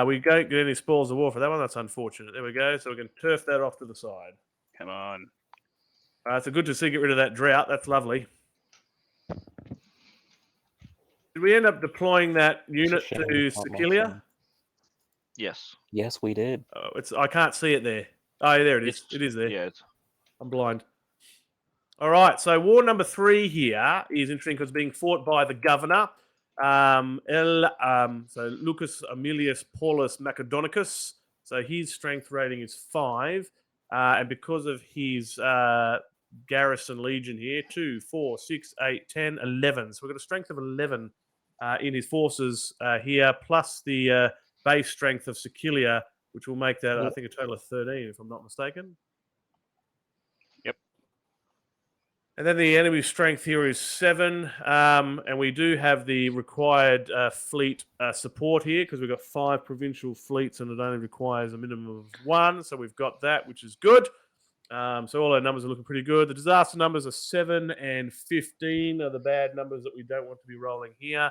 We don't get any spoils of war for that one. That's unfortunate. There we go. So we can turf that off to the side. Come on. So good to see get rid of that drought. That's lovely. Did we end up deploying that unit to Sicilia? Yes. Yes, we did. Oh, I can't see it there. Oh, there it is. It is there. Yeah. I'm blind. All right. So war number 3 here is interesting because it's being fought by the governor, so Lucas Aemilius Paulus Macedonicus. So his strength rating is 5, and because of his garrison legion here, 2, 4, 6, 8, 10, 11. So we've got a strength of 11 in his forces here, plus the base strength of Sicilia, which will make that, I think, a total of 13, if I'm not mistaken. Yep. And then the enemy strength here is 7, and we do have the required fleet support here because we've got 5 provincial fleets and it only requires a minimum of 1, so we've got that, which is good. So all our numbers are looking pretty good. The disaster numbers are 7 and 15 are the bad numbers that we don't want to be rolling here.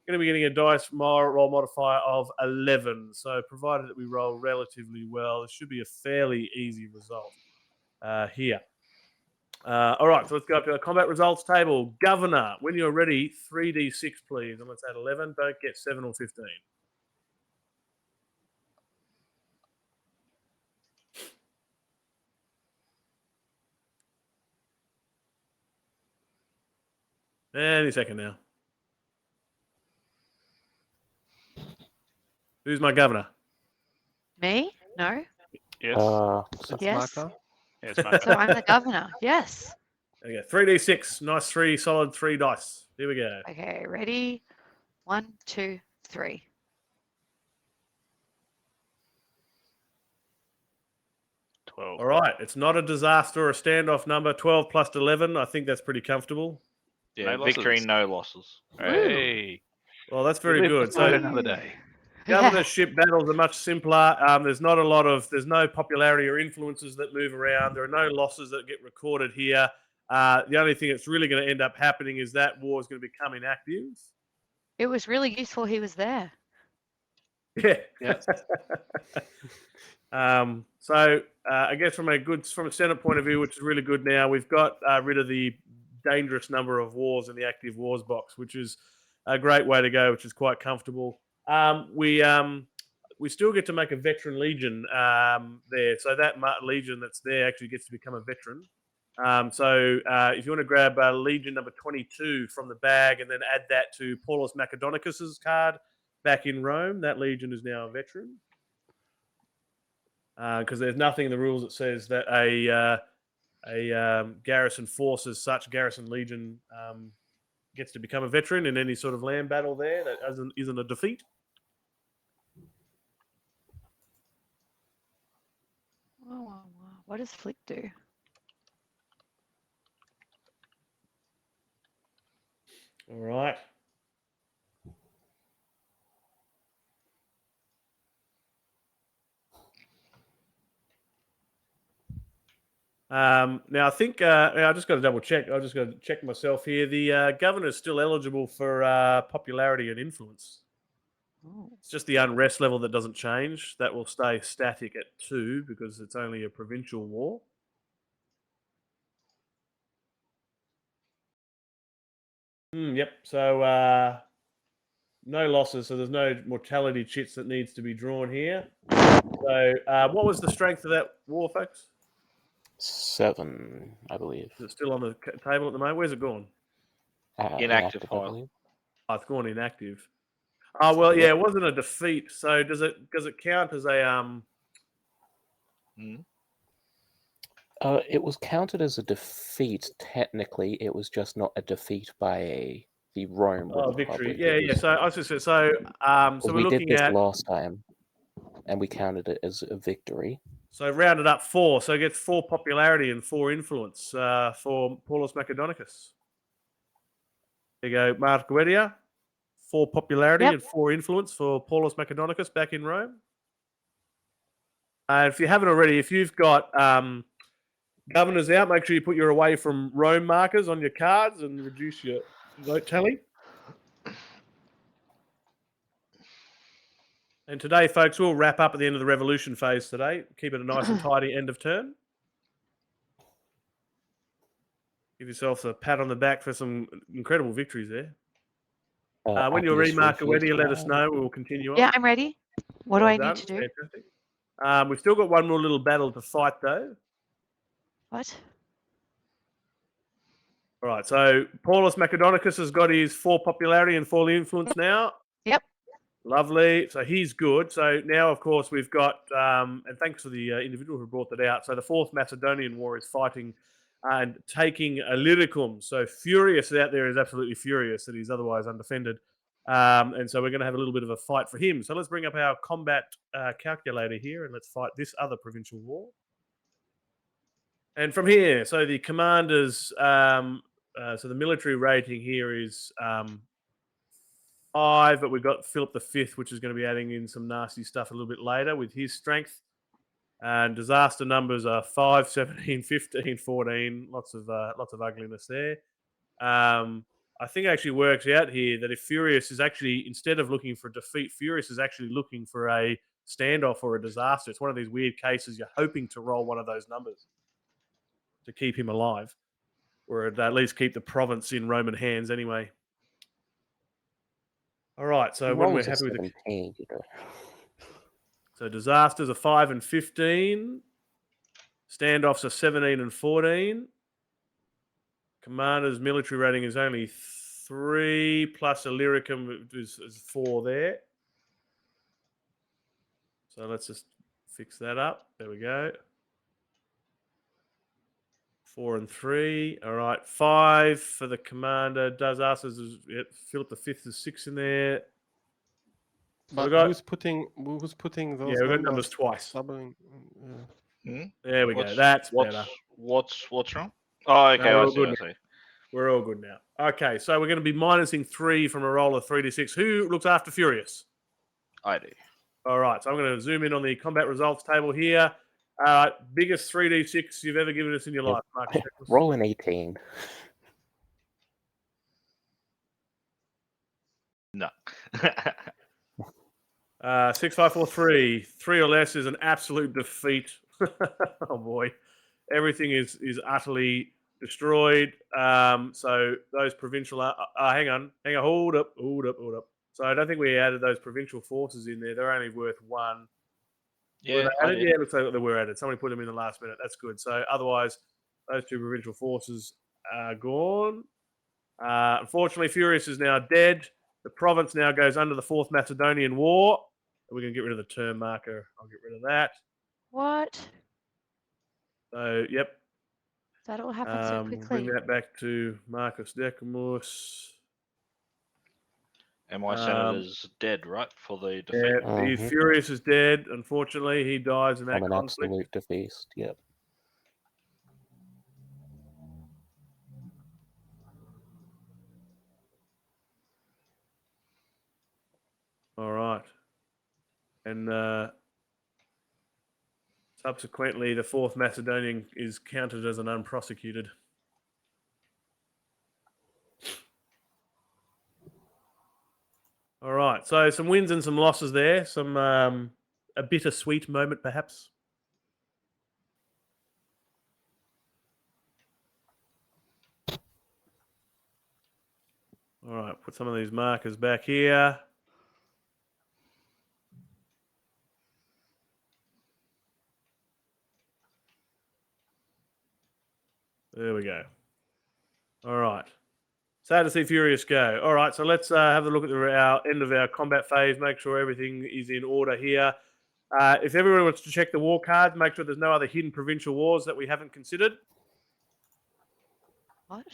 Going to be getting a dice roll modifier of 11. So provided that we roll relatively well, it should be a fairly easy result here. All right, so let's go up to our combat results table. Governor, when you're ready, 3d6, please. And let's add 11. Don't get 7 or 15. Any second now. Who's my governor? Me? No. Yes. It's Yes. Marco. Yes, So mate. I'm the governor. Yes. There you go. 3d6. Nice 3 solid 3 dice. Here we go. Okay. Ready? 1, 2, 3. 12. All right. It's not a disaster or a standoff number. 12 plus 11. I think that's pretty comfortable. Yeah, No victory, losses. no losses. Hey. Well, that's very Live good. to fight So another day. Governorship battles are much simpler. There's no popularity or influences that move around. There are no losses that get recorded here. The only thing that's really going to end up happening is that war is going to become inactive. It was really useful he was there. Yeah. Yes. So I guess from a Senate point of view, which is really good now, we've got rid of the dangerous number of wars in the active wars box, which is a great way to go, which is quite comfortable. We still get to make a veteran legion there, so that legion that's there actually gets to become a veteran. So if you want to grab legion number 22 from the bag and then add that to Paulus Macedonicus's card back in Rome, that legion is now a veteran. Because there's nothing in the rules that says that a garrison force as such, garrison legion, gets to become a veteran in any sort of land battle there. That isn't a defeat. Wow. What does flick do? All right. Now I think I just got to double check. I just got to check myself here. The governor is still eligible for popularity and influence. Oh. It's just the unrest level that doesn't change. That will stay static at 2 because it's only a provincial war. Yep. So no losses. So there's no mortality chits that needs to be drawn here. So what was the strength of that war, folks? 7, I believe. Is it still on the table at the moment? Where's it gone? Inactive I pile. believe. Oh, it's gone inactive. Oh well, yeah, it wasn't a defeat. So does it count as a It was counted as a defeat. Technically, it was just not a defeat by the Rome victory? Republic. Yeah. So I was just saying, so Because we're we did looking this at last time, and we counted it as a victory. so rounded up 4. So it gets 4 popularity and 4 influence for Paulus Macedonicus. There you go, Mark Guedia. 4 popularity Yep. and 4 influence for Paulus Macedonicus back in Rome. If you haven't already, if you've got governors out, make sure you put your away from Rome markers on your cards and reduce your vote tally. And today, folks, we'll wrap up at the end of the revolution phase today. Keep it a nice and tidy end of turn. Give yourself a pat on the back for some incredible victories there. When you're ready, Mark, let us know. We'll continue on. Yeah, I'm ready. What do Well I done. need to do? Fantastic. We've still got one more little battle to fight, though. What? All right, so Paulus Macedonicus has got his 4 popularity and 4 influence now. Yep. Lovely. So he's good. So now, of course, we've got, and thanks to the individual who brought that out. So the 4th Macedonian War is fighting and taking Illyricum. So Furious out there is absolutely furious that he's otherwise undefended. And so we're going to have a little bit of a fight for him. So let's bring up our combat calculator here and let's fight this other provincial war. And from here, so the commanders, so the military rating here is 5, but we've got Philip V, which is going to be adding in some nasty stuff a little bit later with his strength. And disaster numbers are 5, 17, 15, 14. Lots of ugliness there. I think it actually works out here that if Furious is actually, instead of looking for defeat, Furious is actually looking for a standoff or a disaster. It's one of these weird cases you're hoping to roll one of those numbers to keep him alive, or at least keep the province in Roman hands anyway. All right, so when we're happy with the... 17, So disasters are 5 and 15. Standoffs are 17 and 14. Commander's military rating is only 3, plus Illyricum is 4 there. So let's just fix that up. There we go. 4 and 3. All right, 5 for the commander. Disasters is Philip V is 6 in there. But got- who's putting those? Yeah, we've got numbers twice. Doubling. There we go. That's better. What's wrong? Oh, okay. No, we're I all see. good I now. see. We're all good now. Okay, so we're going to be minusing 3 from a roll of 3 to 6. Who looks after Furious? I do. All right, so I'm going to zoom in on the combat results table here. Biggest 3d6 you've ever given us in your life, Mark. Roll an 18. No. 6, 5, 4, 3. 3 or less is an absolute defeat. Oh boy, everything is utterly destroyed. So those provincial. Hang on, hold up. So I don't think we added those provincial forces in there. They're only worth 1. Were Yeah, they I added? did. Yeah, looks like they were added. Somebody put them in the last minute. That's good. So otherwise, those 2 provincial forces are gone. Unfortunately, Furious is now dead. The province now goes under the 4th Macedonian War. We're going to get rid of the term marker. I'll get rid of that. What? So, yep. That all happened so Bring quickly. that back to Marcus Decimus. And my senator's dead, right? For the defeat. Yeah, Furious is dead. Unfortunately, he dies in that From an conflict. absolute defeat. Yep. All right. And subsequently, the 4th Macedonian is counted as an unprosecuted. All right. So some wins and some losses there. Some a bittersweet moment, perhaps. All right. Put some of these markers back here. There we go. All right. Sad to see Furious go. All right, so let's have a look at our end of our combat phase, make sure everything is in order here. If everyone wants to check the war cards, make sure there's no other hidden provincial wars that we haven't considered. What?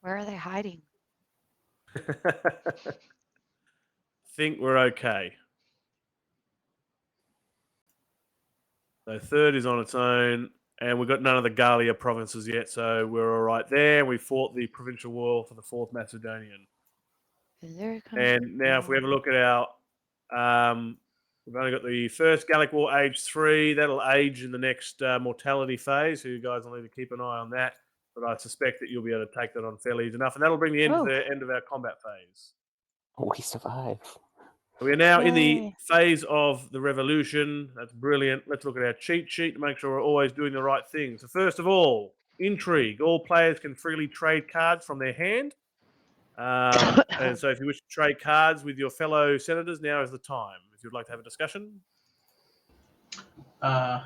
Where are they hiding? Think we're okay. So 3rd is on its own, and we've got none of the Gallia provinces yet, so we're all right there. We fought the provincial war for the 4th Macedonian. And now if we have a look at our... we've only got the first Gallic War age 3. That'll age in the next mortality phase, so you guys will need to keep an eye on that. But I suspect that you'll be able to take that on fairly easy enough, and that'll bring the end to the end of our combat phase. We survive. We are now in the phase of the revolution. That's brilliant. Let's look at our cheat sheet to make sure we're always doing the right thing. So first of all, intrigue. All players can freely trade cards from their hand. And so if you wish to trade cards with your fellow senators, now is the time. If you'd like to have a discussion. I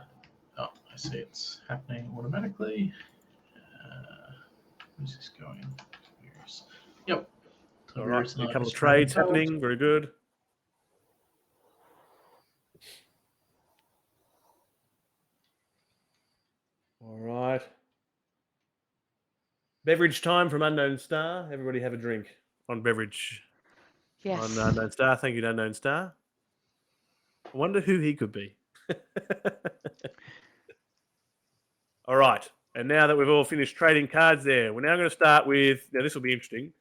see it's happening automatically. Where's this going? Yep. All right, a couple of trades happening. Very good. All right. Beverage time from Unknown Star. Everybody have a drink on beverage. Yes. On Unknown Star. Thank you, Unknown Star. I wonder who he could be. All right. And now that we've all finished trading cards there, we're now going to start with... Now, this will be interesting.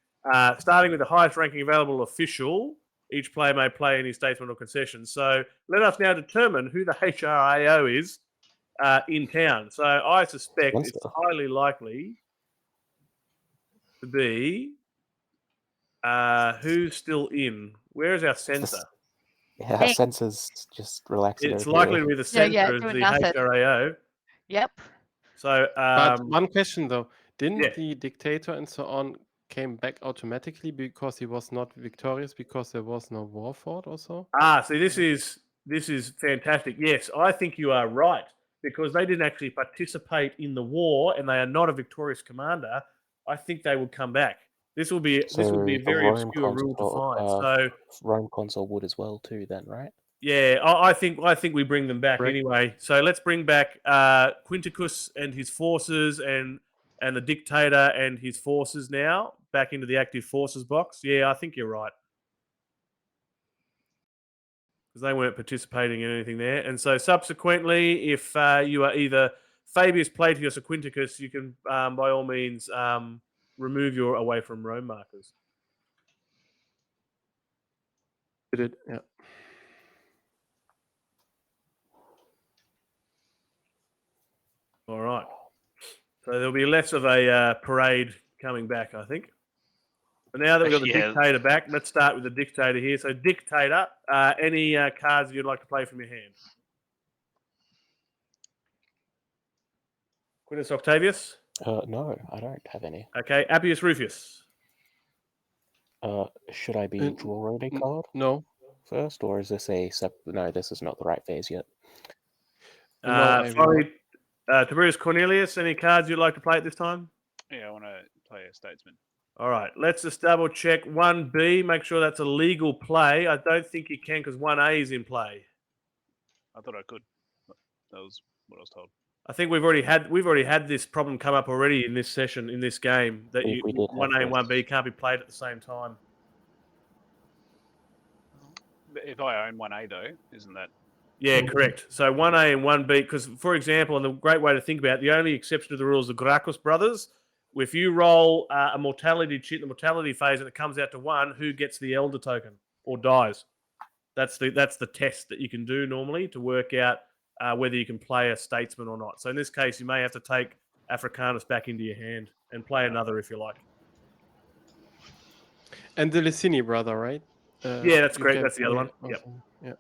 Starting with the highest ranking available official. Each player may play any statesman or concession. So let us now determine who the HRAO is in town. So I suspect it's highly likely to be who's still in. Where is our censor? Yeah, our censor's just relaxing. It's likely to be the censor as the HRAO. Yep. So, but one question though, didn't yeah. the dictator and so on came back automatically because he was not victorious because there was no war fought or so? See, this is fantastic. Yes, I think you are right, because they didn't actually participate in the war and they are not a victorious commander. I think they would come back. This will be a very obscure rule to find. So Rome consul would as well too, then, right? Yeah, I think we bring them back anyway. So let's bring back Quinticus and his forces and the dictator and his forces now back into the active forces box. Yeah, I think you're right, because they weren't participating in anything there. And so subsequently, if you are either Fabius, Plautius, or Quinticus, you can by all means remove your away from Rome markers. Did it? Yeah. All right. So there'll be less of a parade coming back, I think. But now that we've got the Yeah. dictator back, let's start with the dictator here. So, dictator, any cards you'd like to play from your hand? Quintus Octavius? No, I don't have any. Okay. Appius Rufus? Should I be drawing a card No. first, or is this a No, this is not the right phase yet. No, I will Finally, Tiberius Cornelius, any cards you'd like to play at this time? Yeah, I want to play a statesman. All right, let's just double check 1B, make sure that's a legal play. I don't think you can because 1A is in play. I thought I could. That was what I was told. I think we've already had this problem come up already in this session, in this game, that We did have 1A and this. 1B can't be played at the same time. But if I own 1A though, isn't that? Yeah, correct. So 1A and 1B, because for example, and the great way to think about it, the only exception to the rules of Gracchus brothers, if you roll a mortality cheat in the mortality phase and it comes out to 1, who gets the elder token or dies? That's the test that you can do normally to work out whether you can play a statesman or not. So in this case, you may have to take Africanus back into your hand and play another if you like. And the Licini brother, right? Yeah, that's you correct. can That's the other play one. Yep. also. Yeah.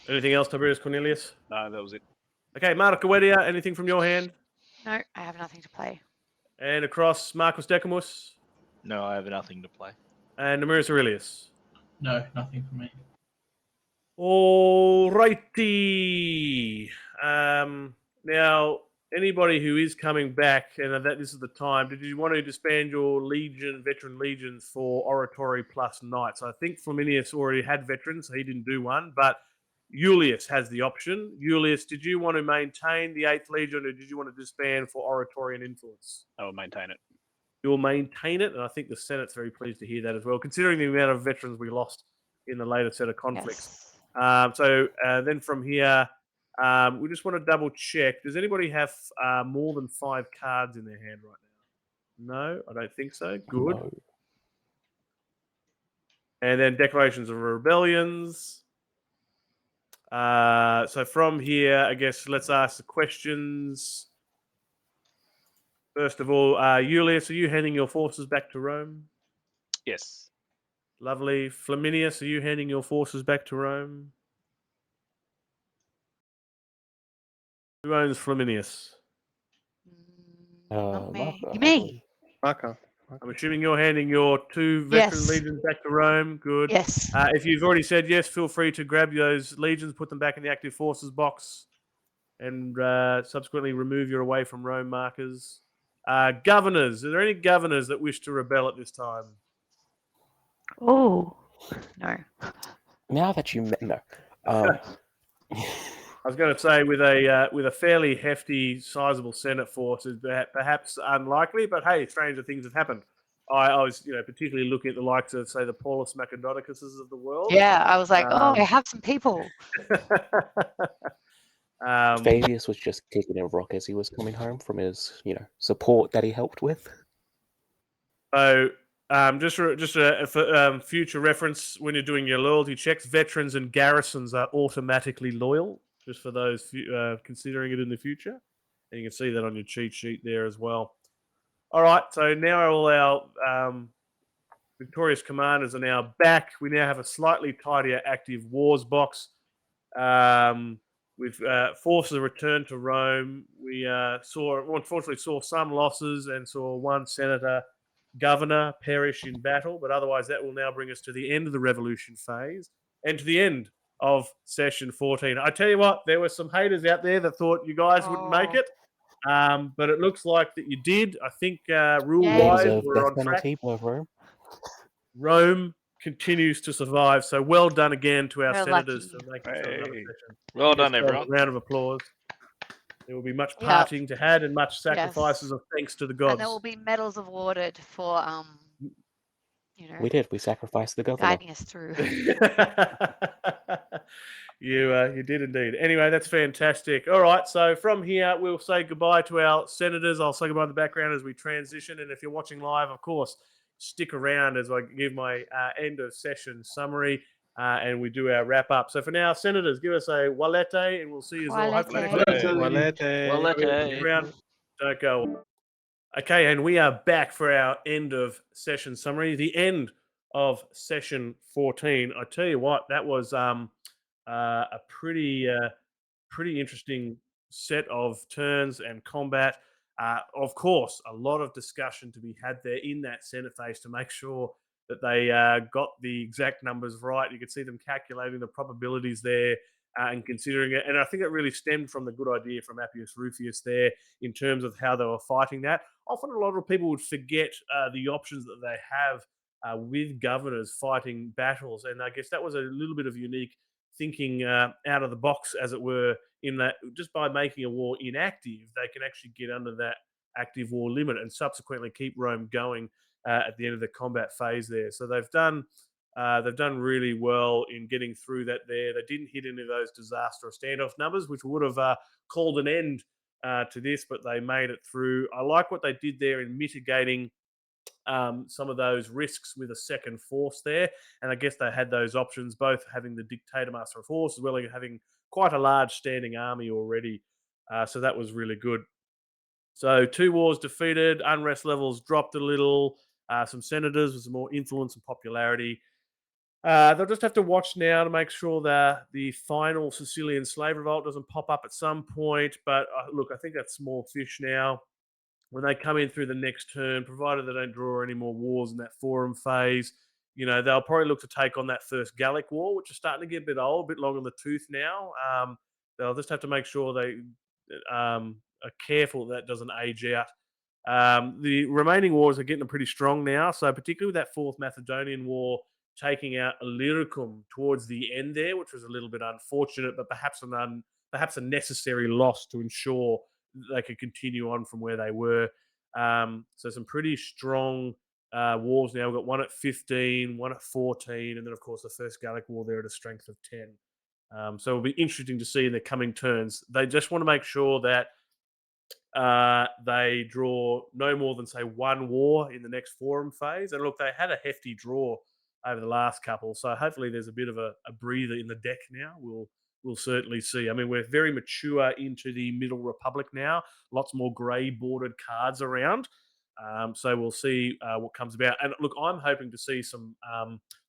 Anything else, Tiberius Cornelius? No, that was it. Okay, Marco Wedia, anything from your hand? No, I have nothing to play. And across Marcus Decamus No, I have nothing to play. and Numerius Aurelius. No, nothing from me. Alrighty. Now, anybody who is coming back, and this is the time, did you want to disband your veteran legions for oratory plus knights? I think Flaminius already had veterans, so he didn't do one, but Julius has the option. Julius, did you want to maintain the 8th Legion, or did you want to disband for oratory and influence? I will maintain it. You'll maintain it, and I think the Senate's very pleased to hear that as well, considering the amount of veterans we lost in the later set of conflicts. Yes. Then from here, we just want to double check. Does anybody have more than 5 cards in their hand right now? No, I don't think so. Good. No. And then declarations of rebellions. So from here, I guess let's ask the questions. First of all, Julius, are you handing your forces back to Rome? Yes. Lovely. Flaminius, are you handing your forces back to Rome? Who owns Flaminius? Not me. Marco, I Me. believe. Marco. I'm assuming you're handing your 2 veteran Yes. legions back to Rome. Good. Yes. If you've already said yes, feel free to grab those legions, put them back in the active forces box, and subsequently remove your away from Rome markers. Governors. Are there any governors that wish to rebel at this time? Oh, no. Now that you no, I was going to say with a fairly hefty, sizable Senate force is perhaps unlikely, but hey, stranger things have happened. I was, particularly looking at the likes of, say, the Paulus Macedonicus of the world. Yeah, I was like, oh, I have some people. Fabius was just kicking a rock as he was coming home from his, support that he helped with. So, for future reference, when you're doing your loyalty checks, veterans and garrisons are automatically loyal. Just for those considering it in the future, and you can see that on your cheat sheet there as well. All right, so now all our victorious commanders are now back. We now have a slightly tidier active wars box. With forces returned to Rome, we unfortunately saw some losses and saw 1 senator governor perish in battle, but otherwise that will now bring us to the end of the revolution phase and to the end of session 14. I tell you what, there were some haters out there that thought you guys wouldn't make it, but it looks like that you did. I think rule-wise we're on track. Rome continues to survive, so well done again to our We're senators lucky. for making it to another session. Well done, Give yourselves everyone. a round of applause. There will be much Yep. partying to had and much sacrifices of thanks to the gods. And there will be medals awarded for, We did. We sacrificed the governor. guiding us through. You did indeed. Anyway, that's fantastic. All right, so from here, we'll say goodbye to our senators. I'll say goodbye in the background as we transition. And if you're watching live, of course, stick around as I give my end of session summary. and we do our wrap up. So for now, Senators, give us a walete, and we'll see you all hopefully next Walete. week. Walete. Well, Stick okay. around. Don't go. Okay, and we are back for our end of session summary, the end of session 14. I tell you what, that was a pretty interesting set of turns and combat. Of course, a lot of discussion to be had there in that Senate phase to make sure that they got the exact numbers right. You could see them calculating the probabilities there and considering it. And I think it really stemmed from the good idea from Appius Rufius there in terms of how they were fighting that. Often a lot of people would forget the options that they have with governors fighting battles. And I guess that was a little bit of unique thinking out of the box, as it were, in that just by making a war inactive, they can actually get under that active war limit and subsequently keep Rome going at the end of the combat phase there. So they've done really well in getting through that there. They didn't hit any of those disaster or standoff numbers, which would have called an end to this, but they made it through. I like what they did there in mitigating some of those risks with a second force there. And I guess they had those options, both having the Dictator Master of Horse as well as having quite a large standing army already. So that was really good. So 2 wars defeated, unrest levels dropped a little, some senators with some more influence and popularity. They'll just have to watch now to make sure that the final Sicilian slave revolt doesn't pop up at some point. But look, I think that's small fish now. When they come in through the next turn, provided they don't draw any more wars in that forum phase, they'll probably look to take on that first Gallic War, which is starting to get a bit old, a bit long in the tooth now. They'll just have to make sure they are careful that doesn't age out. The remaining wars are getting pretty strong now, so particularly with that Fourth Macedonian War taking out Illyricum towards the end there, which was a little bit unfortunate, but perhaps a necessary loss to ensure they could continue on from where they were. So some pretty strong wars now. We've got one at 15, one at 14, and then, of course, the first Gallic War there at a strength of 10. So it'll be interesting to see in the coming turns. They just want to make sure that they draw no more than, say, 1 war in the next forum phase. And look, they had a hefty draw over the last couple, so hopefully there's a bit of a breather in the deck now. We'll certainly see. I mean, we're very mature into the Middle Republic now. Lots more grey bordered cards around. So we'll see what comes about. And look, I'm hoping to see some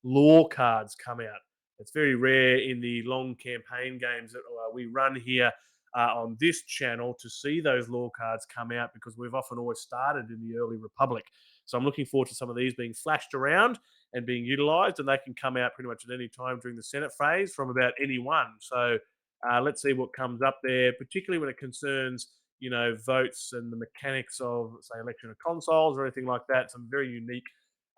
law cards come out. It's very rare in the long campaign games that we run here on this channel to see those law cards come out, because we've often always started in the early Republic. So I'm looking forward to some of these being flashed around and being utilised, and they can come out pretty much at any time during the Senate phase from about any one. So let's see what comes up there, particularly when it concerns, votes and the mechanics of, say, election of consuls or anything like that. Some very unique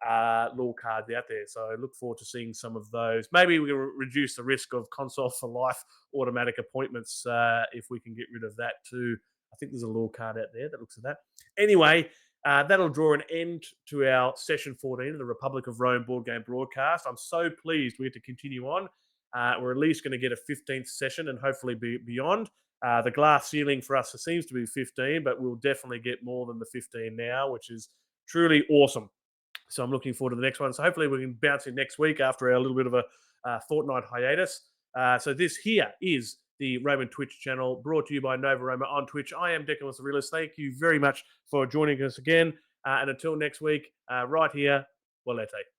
law cards out there. So I look forward to seeing some of those. Maybe we can reduce the risk of consul for life automatic appointments if we can get rid of that too. I think there's a law card out there that looks at that. Anyway, that'll draw an end to our session 14 of the Republic of Rome board game broadcast. I'm so pleased we get to continue on. We're at least going to get a 15th session and hopefully be beyond. The glass ceiling for us seems to be 15, but we'll definitely get more than the 15 now, which is truly awesome. So I'm looking forward to the next one. So hopefully we can bounce in next week after a little bit of a fortnight hiatus. So this here is the Roman Twitch channel, brought to you by Nova Roma on Twitch. I am Decimus Aurelius. Thank you very much for joining us again. And until next week, right here, Walete.